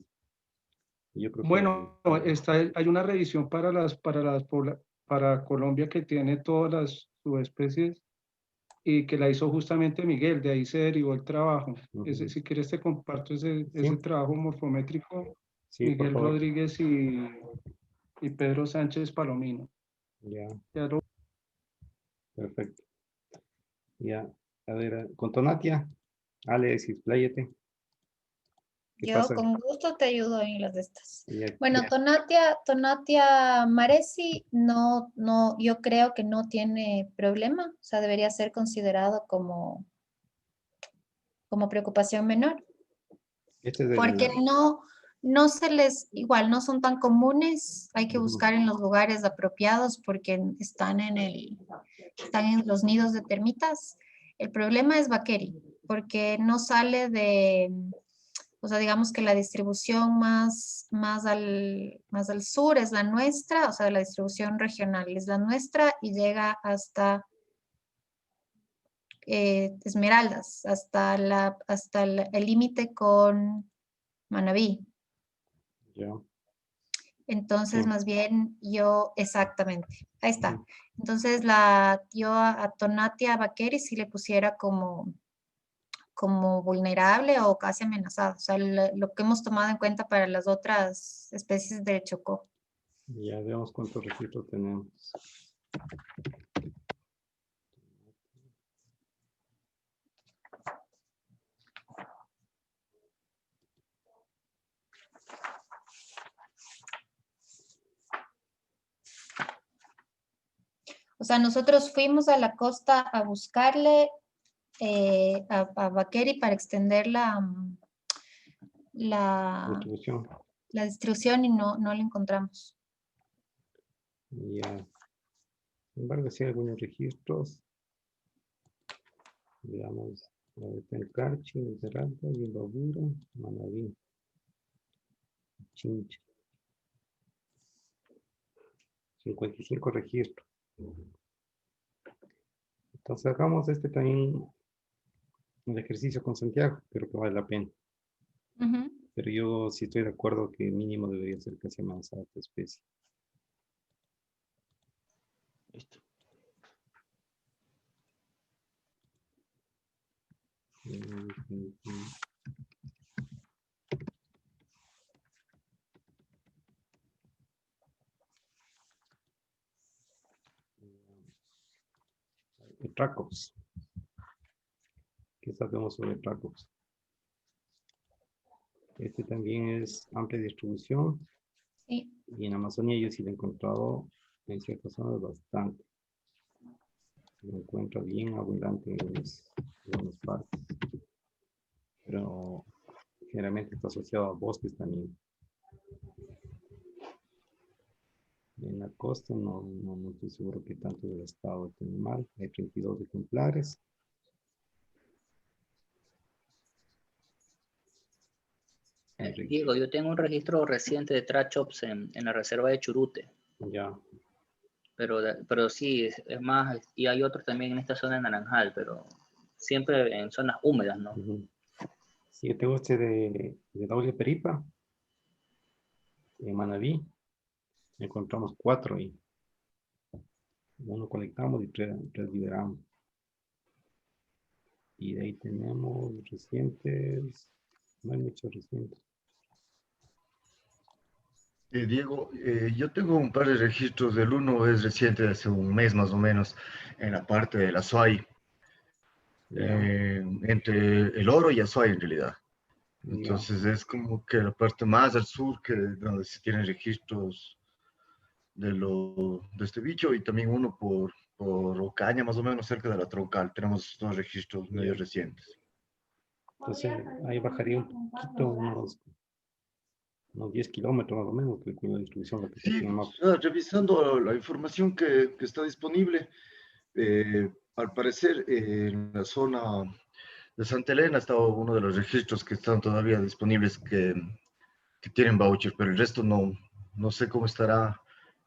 yo creo bueno, hay una revisión para Colombia que tiene todas las subespecies y que la hizo justamente Miguel, de ahí se derivó el trabajo. Si quieres te comparto ese trabajo morfométrico, sí, Miguel Rodríguez y Pedro Sánchez Palomino. Ya, Ya lo- perfecto. Ya, a ver, con Tonatia, Alex, expláyate. ¿Qué Yo pasa? con gusto te ayudo en las de estas. Ya, Bueno, Tonatia Maresi yo creo que no tiene problema, o sea, debería ser considerado como preocupación menor, este es porque del... no se les, igual no son tan comunes, hay que Ujú. buscar en los lugares apropiados porque están están en los nidos de termitas. El problema es Vaqueri, porque no sale o sea, digamos que la distribución más al sur es la nuestra, o sea, la distribución regional es la nuestra y llega hasta Esmeraldas, hasta el límite con Manabí. Ya. Entonces, Sí. más bien exactamente, ahí está. Ujú. Entonces, yo a Tonatia Vaqueri sí le pusiera como vulnerable o casi amenazada. O sea, lo que hemos tomado en cuenta para las otras especies de Chocó. Ya veamos cuántos registros tenemos. O sea, nosotros fuimos a la costa a buscarle a Vaqueri para extender la Distribución. distribución y no la encontramos. Ya. Sin embargo, sí hay algunos registros. Digamos, la de Tencarchi, de Cerrado, Yimbabura, Manabí, Chincha. 55 registros. Entonces hagamos también el ejercicio con Santiago, creo que vale la pena. Ujú. Pero yo sí estoy de acuerdo que mínimo debería ser casi avanzada esta especie. Listo. Tracos. ¿Qué sabemos sobre Tracos? Este también es amplia distribución. Sí. Y en Amazonía yo sí lo he encontrado en ciertas zonas bastante. Lo encuentro bien abundante en algunas partes. Pero generalmente está asociado a bosques también. En la costa no estoy seguro que tanto del estado de animal. Hay 32 ejemplares. Diego, yo tengo un registro reciente de Trachops en la reserva de Churute. Ya. Pero sí, es más, y hay otros también en esta zona de Naranjal, pero siempre en zonas húmedas, ¿no? Sí, yo tengo de doble peripa. En Manabí encontramos 4 y uno colectamos y 3 liberamos. Y de ahí tenemos recientes, no hay muchos recientes. Diego, yo tengo un par de registros. Del uno es reciente, hace un mes más o menos, en la parte de la Azuay, entre el Oro y Azuay en realidad. Entonces es como que la parte más al sur, que donde se tienen registros de este bicho, y también uno por Ocaña, más o menos cerca de la Troncal. Tenemos dos registros medio recientes. Entonces ahí bajaría un poquito, unos 10 kilómetros más o menos, que con la distribución que Sí, tiene el mapa. revisando la información que está disponible, al parecer en la zona de Santa Elena estaba uno de los registros que están todavía disponibles que tienen voucher, pero el resto no sé cómo estará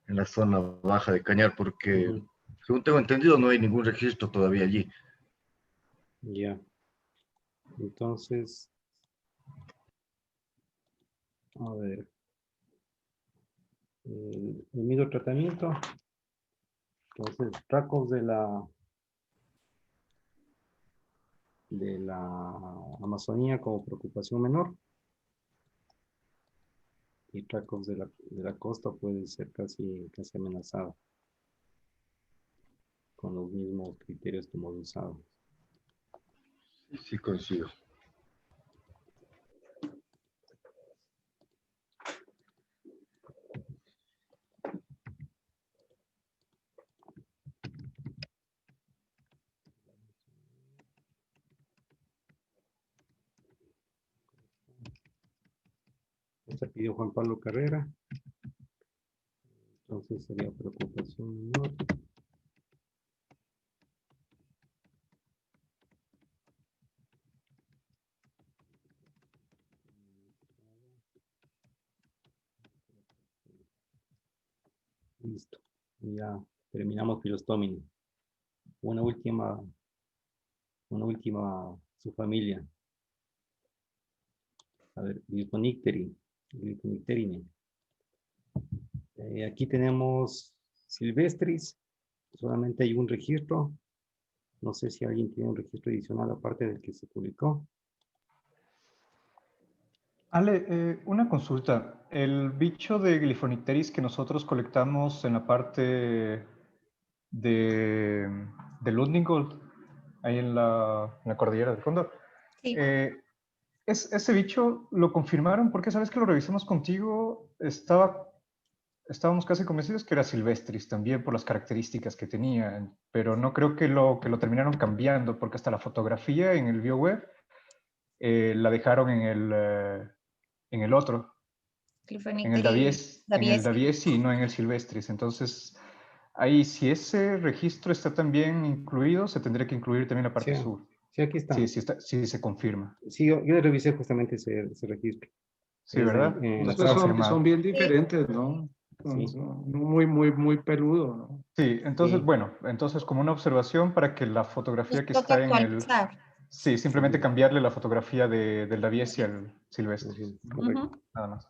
en la zona baja de Cañar, porque según tengo entendido no hay ningún registro todavía allí. Ya. Entonces, a ver. El mismo tratamiento. Entonces, Tracos de la Amazonía como preocupación menor. y tracos de la costa puede ser casi amenazado con los mismos criterios que hemos usado. Sí, coincido. Esta pidió Juan Pablo Carrera. Entonces sería preocupación menor. Listo. Ya terminamos Filostomini. Una última su familia. A ver, Glyconicterine. Aquí tenemos Silvestris. Solamente hay un registro. No sé si alguien tiene un registro adicional aparte del que se publicó. Ale, una consulta. El bicho de Glyphonecteris que nosotros colectamos en la parte de Ludningold, ahí en la cordillera del Cóndor, Sí. ese bicho lo confirmaron porque sabes que lo revisamos contigo, estábamos casi convencidos que era Silvestris también por las características que tenía, pero no creo que lo terminaron cambiando porque hasta la fotografía en el BioWeb la dejaron en el otro, en el Davies y no en el Silvestris. Entonces, ahí si ese registro está también incluido, se tendría que incluir también la parte sur. Sí, aquí está. Sí, se confirma. Sí, yo revisé justamente ese registro. Sí, ¿verdad? Son bien diferentes, ¿no? Sí. Muy peludo, ¿no? Sí, entonces, bueno, como una observación para que la fotografía que está en el... Sí, simplemente cambiarle la fotografía del Davies y al Silvestre. Nada más.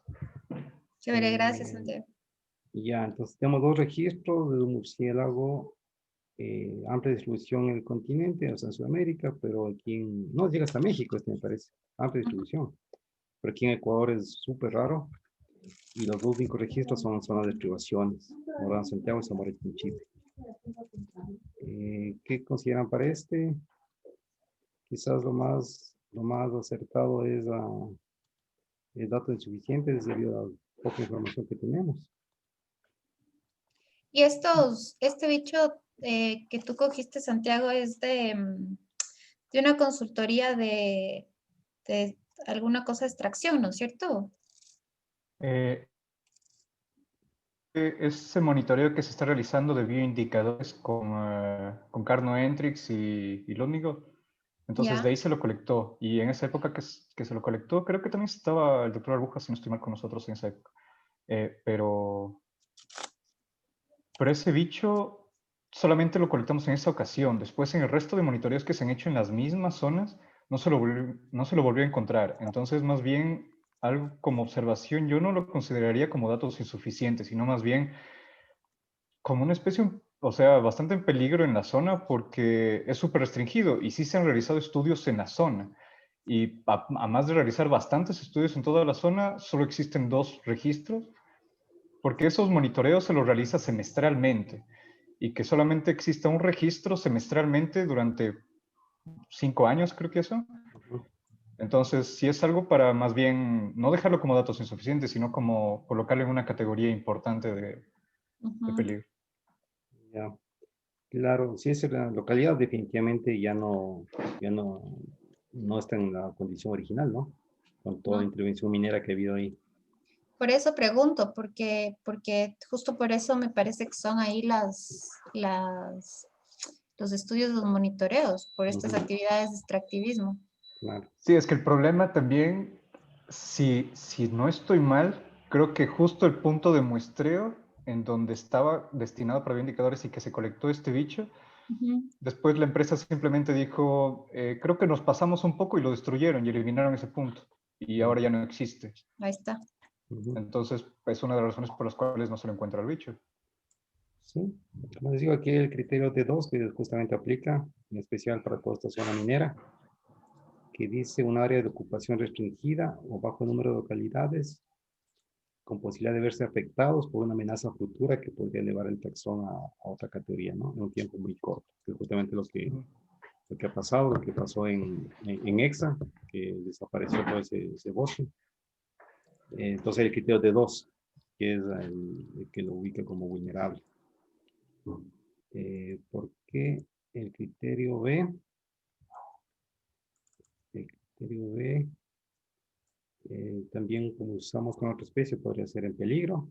Chévere, gracias, Santiago. Ya, entonces tenemos dos registros de un murciélago, amplia distribución en el continente, o sea, en Sudamérica, pero aquí no llega hasta México, me parece, amplia distribución. Pero aquí en Ecuador es súper raro. Y los dos únicos registros son zonas de privaciones, Morán Santiago y Zamora Chinchipe. ¿Qué consideran para este? Quizás lo más acertado es datos insuficientes debido a la poca información que tenemos. Y este bicho que tú cogiste, Santiago, es de una consultoría de alguna cosa de extracción, ¿no es cierto? Ese monitoreo que se está realizando de bioindicadores con Carnoentrix y Ludnigo. Entonces de ahí se lo colectó. Y en esa época que se lo colectó, creo que también estaba el doctor Arbujas, si no estoy mal, con nosotros en esa época. Pero ese bicho solamente lo colectamos en esa ocasión. Después en el resto de monitoreos que se han hecho en las mismas zonas, no se lo volvió a encontrar. Entonces más bien algo como observación yo no lo consideraría como datos insuficientes, sino más bien como una especie, o sea, bastante en peligro en la zona porque es súper restringido y sí se han realizado estudios en la zona. Y además de realizar bastantes estudios en toda la zona, solo existen 2 registros porque esos monitoreos se los realiza semestralmente y que solamente exista un registro semestralmente durante 5 años, creo que eso. Entonces, sí es algo para más bien no dejarlo como datos insuficientes, sino como colocarlo en una categoría importante de peligro. Ya. Claro, si es la localidad, definitivamente ya no está en la condición original, ¿no? Con toda la intervención minera que ha habido ahí. Por eso pregunto, porque justo por eso me parece que son ahí los estudios de los monitoreos, por estas actividades de extractivismo. Claro. Sí, es que el problema también, si no estoy mal, creo que justo el punto de muestreo en donde estaba destinado para bioindicadores y que se colectó este bicho, después la empresa simplemente dijo, creo que nos pasamos un poco y lo destruyeron y eliminaron ese punto. Y ahora ya no existe. Ahí está. Entonces, es una de las razones por las cuales no se lo encuentra el bicho. Sí, como les digo, aquí el criterio D2 que justamente aplica, en especial para toda esta zona minera, que dice un área de ocupación restringida o bajo número de localidades con posibilidad de verse afectados por una amenaza futura que podría elevar el taxón a otra categoría, ¿no? En un tiempo muy corto, que es justamente lo que ha pasado, lo que pasó en EXA, que desapareció todo ese bosque. Entonces el criterio de 2, que es el que lo ubica como vulnerable. ¿Por qué el criterio B? El criterio B, también como usamos con otra especie, podría ser en peligro.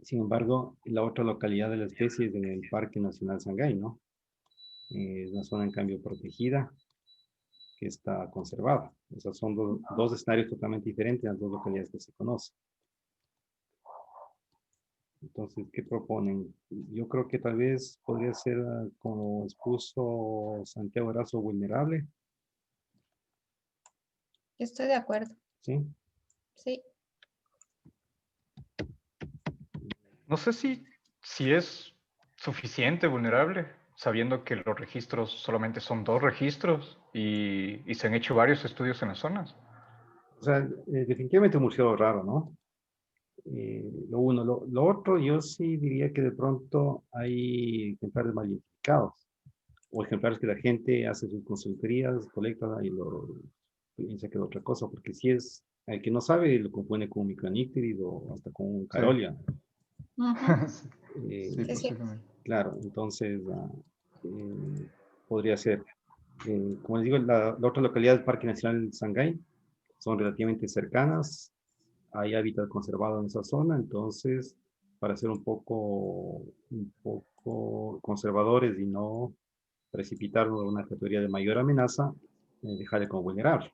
Sin embargo, la otra localidad de la especie es en el Parque Nacional Sangay, ¿no? Es una zona en cambio protegida que está conservada. O sea, son dos escenarios totalmente diferentes a las dos localidades que se conocen. Entonces, ¿qué proponen? Yo creo que tal vez podría ser, como expuso Santiago Erazo, vulnerable. Yo estoy de acuerdo. ¿Sí? Sí. No sé si es suficiente vulnerable, sabiendo que los registros solamente son 2 registros y se han hecho varios estudios en las zonas. O sea, definitivamente un museo raro, ¿no? Lo uno. Lo otro, yo sí diría que de pronto hay ejemplares mal identificados, o ejemplares que la gente hace sus consultorías, colecta y lo piensa que es otra cosa, porque si es, el que no sabe lo compone con un microníctrid o hasta con un carolia. Sí, posiblemente. Claro, entonces podría ser. Como les digo, la otra localidad del Parque Nacional Sangay son relativamente cercanas, hay hábitat conservado en esa zona, entonces para ser un poco conservadores y no precipitarlo a una categoría de mayor amenaza, dejarle como vulnerable.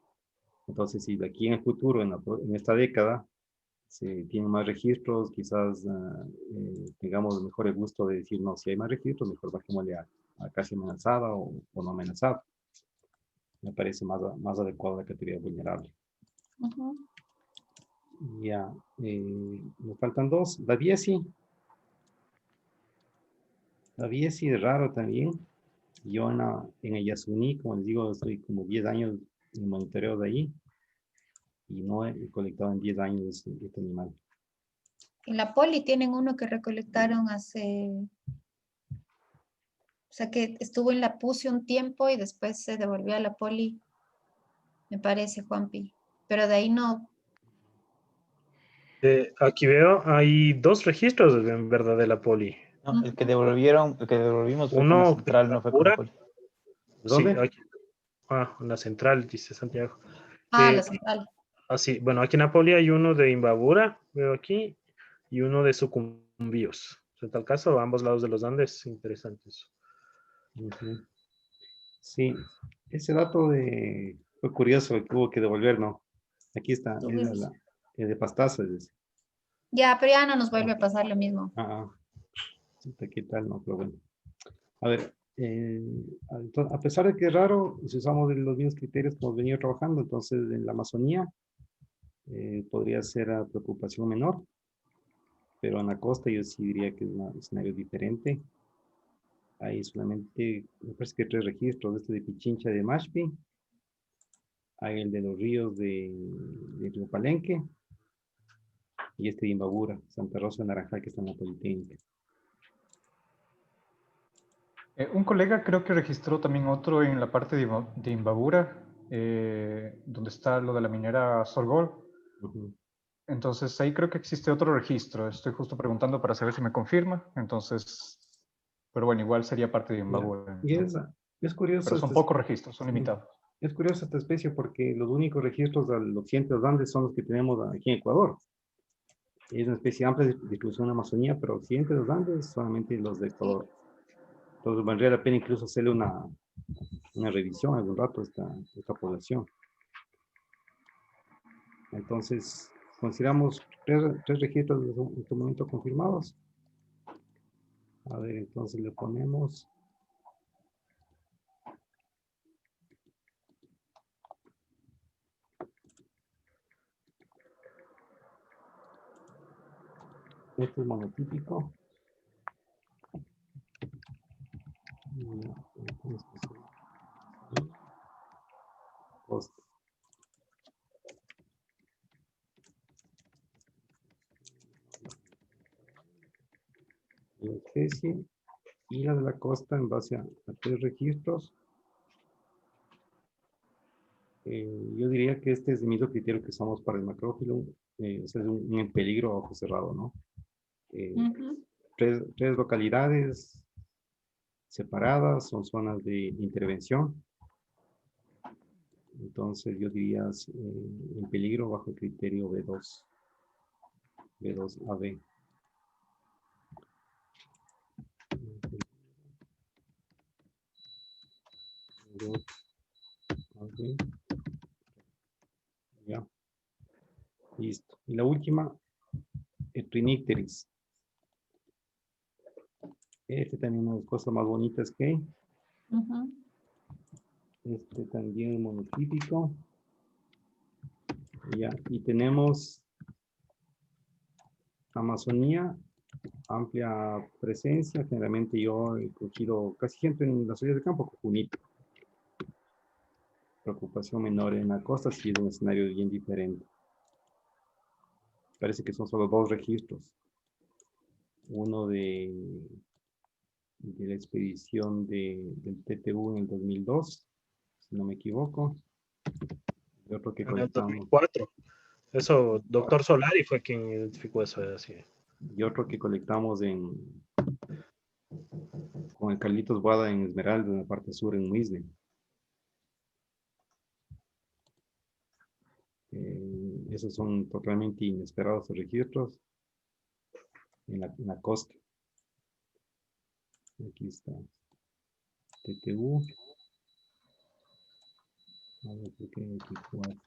Entonces, si de aquí en el futuro, en esta década, se tienen más registros, quizás tengamos mejor el gusto de decir, no, si hay más registros, mejor bajémosle a casi amenazada o no amenazada. Me parece más adecuado la categoría vulnerable. Ya, me faltan 2. La Biesi es raro también. Yo en el Yasuní, como les digo, estoy como 10 años en monitoreo de ahí y no he colectado en 10 años este animal. En la poli tienen uno que recolectaron hace, o sea, que estuvo en la PUSI un tiempo y después se devolvió a la poli, me parece, Juanpi. Pero de ahí no. Aquí veo, hay 2 registros en verdad de la poli. No, el que devolvimos fue con la Uno central, no fue con la poli. Sí, ¿Dónde? aquí, en la central, dice Santiago. La central. Sí, bueno, aquí en Napoli hay uno de Imbabura, veo aquí, y uno de Sucumbíos. En tal caso, a ambos lados de los Andes, interesantes. Sí, ese dato fue curioso que hubo que devolver, ¿no? Aquí está, es de Pastaza. Ya, pero ya no nos vuelve a pasar lo mismo. ¿Qué tal? No, pero bueno. A ver, a pesar de que es raro, si usamos los mismos criterios que hemos venido trabajando, entonces en la Amazonía podría ser a preocupación menor, pero en la costa yo sí diría que es un escenario diferente. Hay solamente, me parece que 3 registros, este de Pichincha de Mashpi, hay el de los ríos de Río Palenque y este de Imbabura, Santa Rosa de Naranjal, que está en la Politécnica. Un colega creo que registró también otro en la parte de Imbabura, donde está lo de la minera Sorgol. Entonces ahí creo que existe otro registro. Estoy justo preguntando para saber si me confirma. Entonces, pero bueno, igual sería parte de Imbabura. Y es curioso. Pero son pocos registros, son limitados. Es curioso esta especie porque los únicos registros al occidente de los Andes son los que tenemos aquí en Ecuador. Es una especie amplia de distribución en Amazonía, pero occidente de los Andes solamente los de Ecuador. Entonces valdría la pena incluso hacerle una revisión algún rato a esta población. Entonces, consideramos 3 registros en este momento confirmados. A ver, entonces le ponemos... Este es monotípico. la especie y la de la costa en base a 3 registros. Yo diría que este es el mismo criterio que usamos para el macrófilo. Es un en peligro a ojo cerrado, ¿no? Tres localidades separadas, son zonas de intervención. Entonces yo diría en peligro bajo el criterio B2, B2AB. Ya, listo. Y la última, el Trinicteris. Este también una de las cosas más bonitas que hay. Este también monotípico. Ya, y tenemos Amazonía, amplia presencia. Generalmente yo he cogido casi siempre en las orillas de campo, cojunito. Preocupación menor en la costa, si es un escenario bien diferente. Parece que son solo 2 registros. Uno de la expedición del TTU en el 2002, si no me equivoco. Y otro que En el colectamos. 2004. Eso, doctor Solari fue quien identificó eso. Así. Y otro que colectamos con el Carlitos Boada en Esmeralda, en la parte sur, en Muisne. Esos son totalmente inesperados registros en la costa. Aquí está TTU. A ver, ¿por qué 24?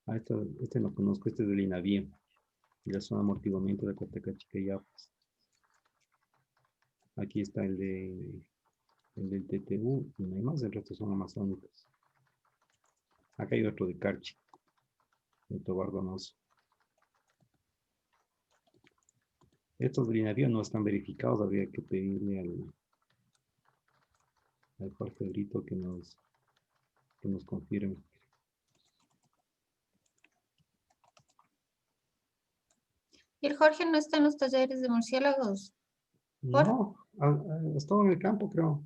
Ah, este lo conozco, este es del INAVIE, y la zona de amortiguamiento de Cotacachica y Chiapas. Aquí está el del TTU, y no hay más, el resto son amazónicos. Acá hay otro de Carchi, de Tobar Donoso. Estos del INAVIE no están verificados, habría que pedirle al Jorge Brito que nos confirme. ¿Y el Jorge no está en los talleres de murciélagos? ¿Por? No, estaba en el campo, creo.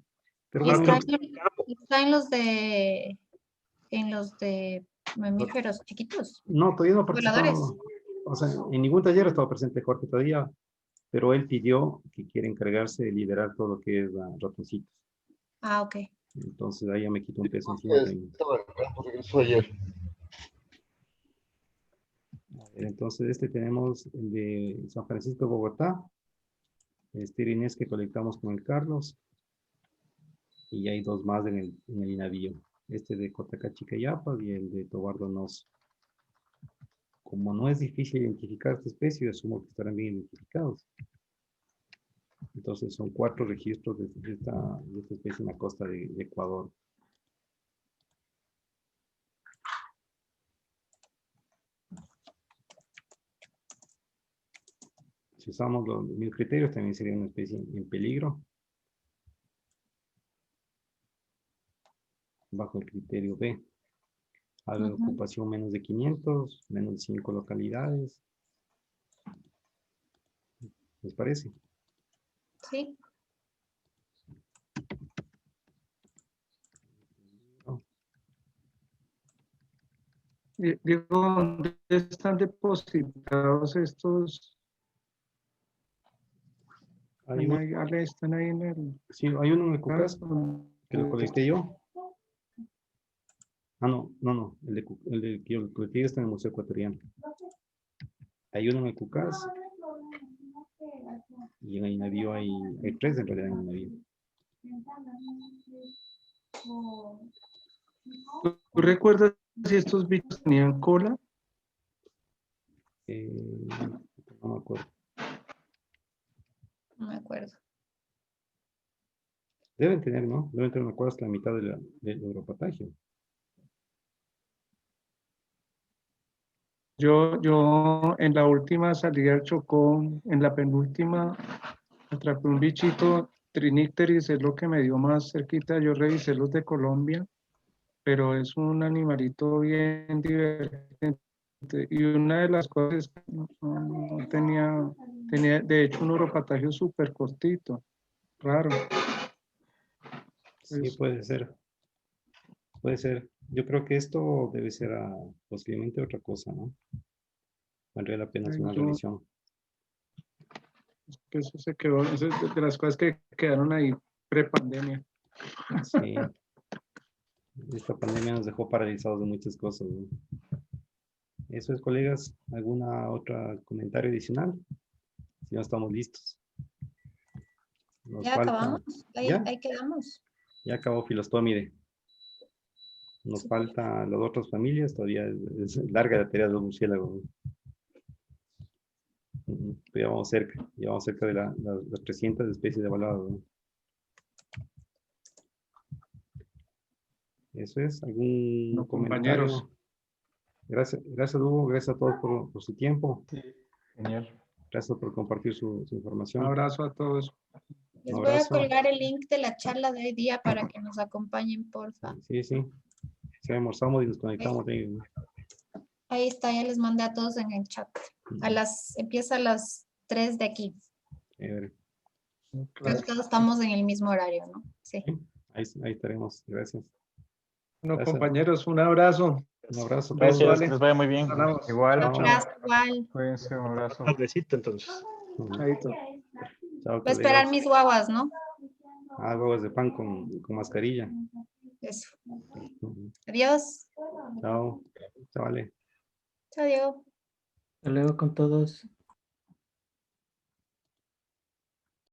Pero Y bueno, está en los de mamíferos chiquitos. no, todavía no ha participado. Voladores. O sea, en ningún taller ha estado presente Jorge todavía, pero él pidió que quiere encargarse de liderar todo lo que es ratoncitos. Ah, ok. Entonces ahí ya me quito un peso encima también. Estaba en el campo, regresó ayer. A ver, entonces tenemos el de San Francisco de Bogotá, este Irinés que colectamos con el Carlos, y hay 2 más en el INAVIO, este de Cotacachica y Chiapas y el de Tobar Donoso. Como no es difícil identificar esta especie, yo asumo que estarán bien identificados. Entonces son 4 registros de esta especie en la costa de Ecuador. Si usamos los mismos criterios, también sería una especie en peligro. Bajo el criterio B. Área de ocupación menos de 500, menos de 5 localidades. ¿Les parece? Sí. Diego, ¿dónde están depositados estos? Están ahí en el... Sí, hay uno en el CUCAS que lo colecté yo. Ah, no. El de que yo colecté está en el Museo Ecuatoriano. Hay uno en el CUCAS. Y en el INAVIO hay 3 en realidad en el INAVIO. ¿Tú recuerdas si estos bichos tenían cola? No me acuerdo. No me acuerdo. Deben tener, ¿no? Deben tener una cola hasta la mitad del europatagio. Yo en la última salida al Chocó, en la penúltima, atrapé un bichito, Trinicteris, es lo que me dio más cerquita. Yo revisé los de Colombia, pero es un animalito bien divergente. Y una de las cosas es que no tenía Tenía, de hecho, un uropatagio súper cortito, raro. Sí, Pues, puede ser. Puede ser. Yo creo que esto debe ser posiblemente otra cosa, ¿no? Valdría la pena hacer una yo- revisión. que eso se quedó, eso es de las cosas que quedaron ahí pre-pandemia. Sí. Esta pandemia nos dejó paralizados de muchas cosas, ¿no? Eso es, colegas. ¿Alguna otra comentario adicional? Si no estamos listos. Nos Ya falta. acabamos, ¿Ya? ahí quedamos. Ya acabó Filostómide. Nos Sí. falta las otras familias, todavía es larga la tarea de los murciélagos. Pero ya vamos cerca de las 300 especies evaluadas, ¿no? Eso es, ¿algún No, comentario? compañeros. Gracias Hugo, gracias a todos por su tiempo. Sí, genial. Gracias por compartir su Un información. abrazo a todos. Les Un voy a abrazo. colgar el link de la charla de hoy día para que nos acompañen, porfa. Sí, sí. Sí, almorzamos y nos conectamos ahí, ¿no? Ahí está, ya les mandé a todos en el chat. Empieza a las 3 de aquí. Chévere. Creo que todos estamos en el mismo horario, ¿no? Sí. Ahí estaremos. Gracias. Bueno, Gracias. compañeros, un abrazo. Un abrazo a Gracias, todos. que les vaya muy bien. Hablamos. Igual. Chao, chao. Gracias, igual. Cuídense, un abrazo. Tardecito, entonces. Chaito. Chao, Voy a esperar colegas. mis guaguas, ¿no? Huevos de pan con mascarilla. Eso. Adiós. Chao. Chao, vale. Chao, Diego. Hasta luego con todos.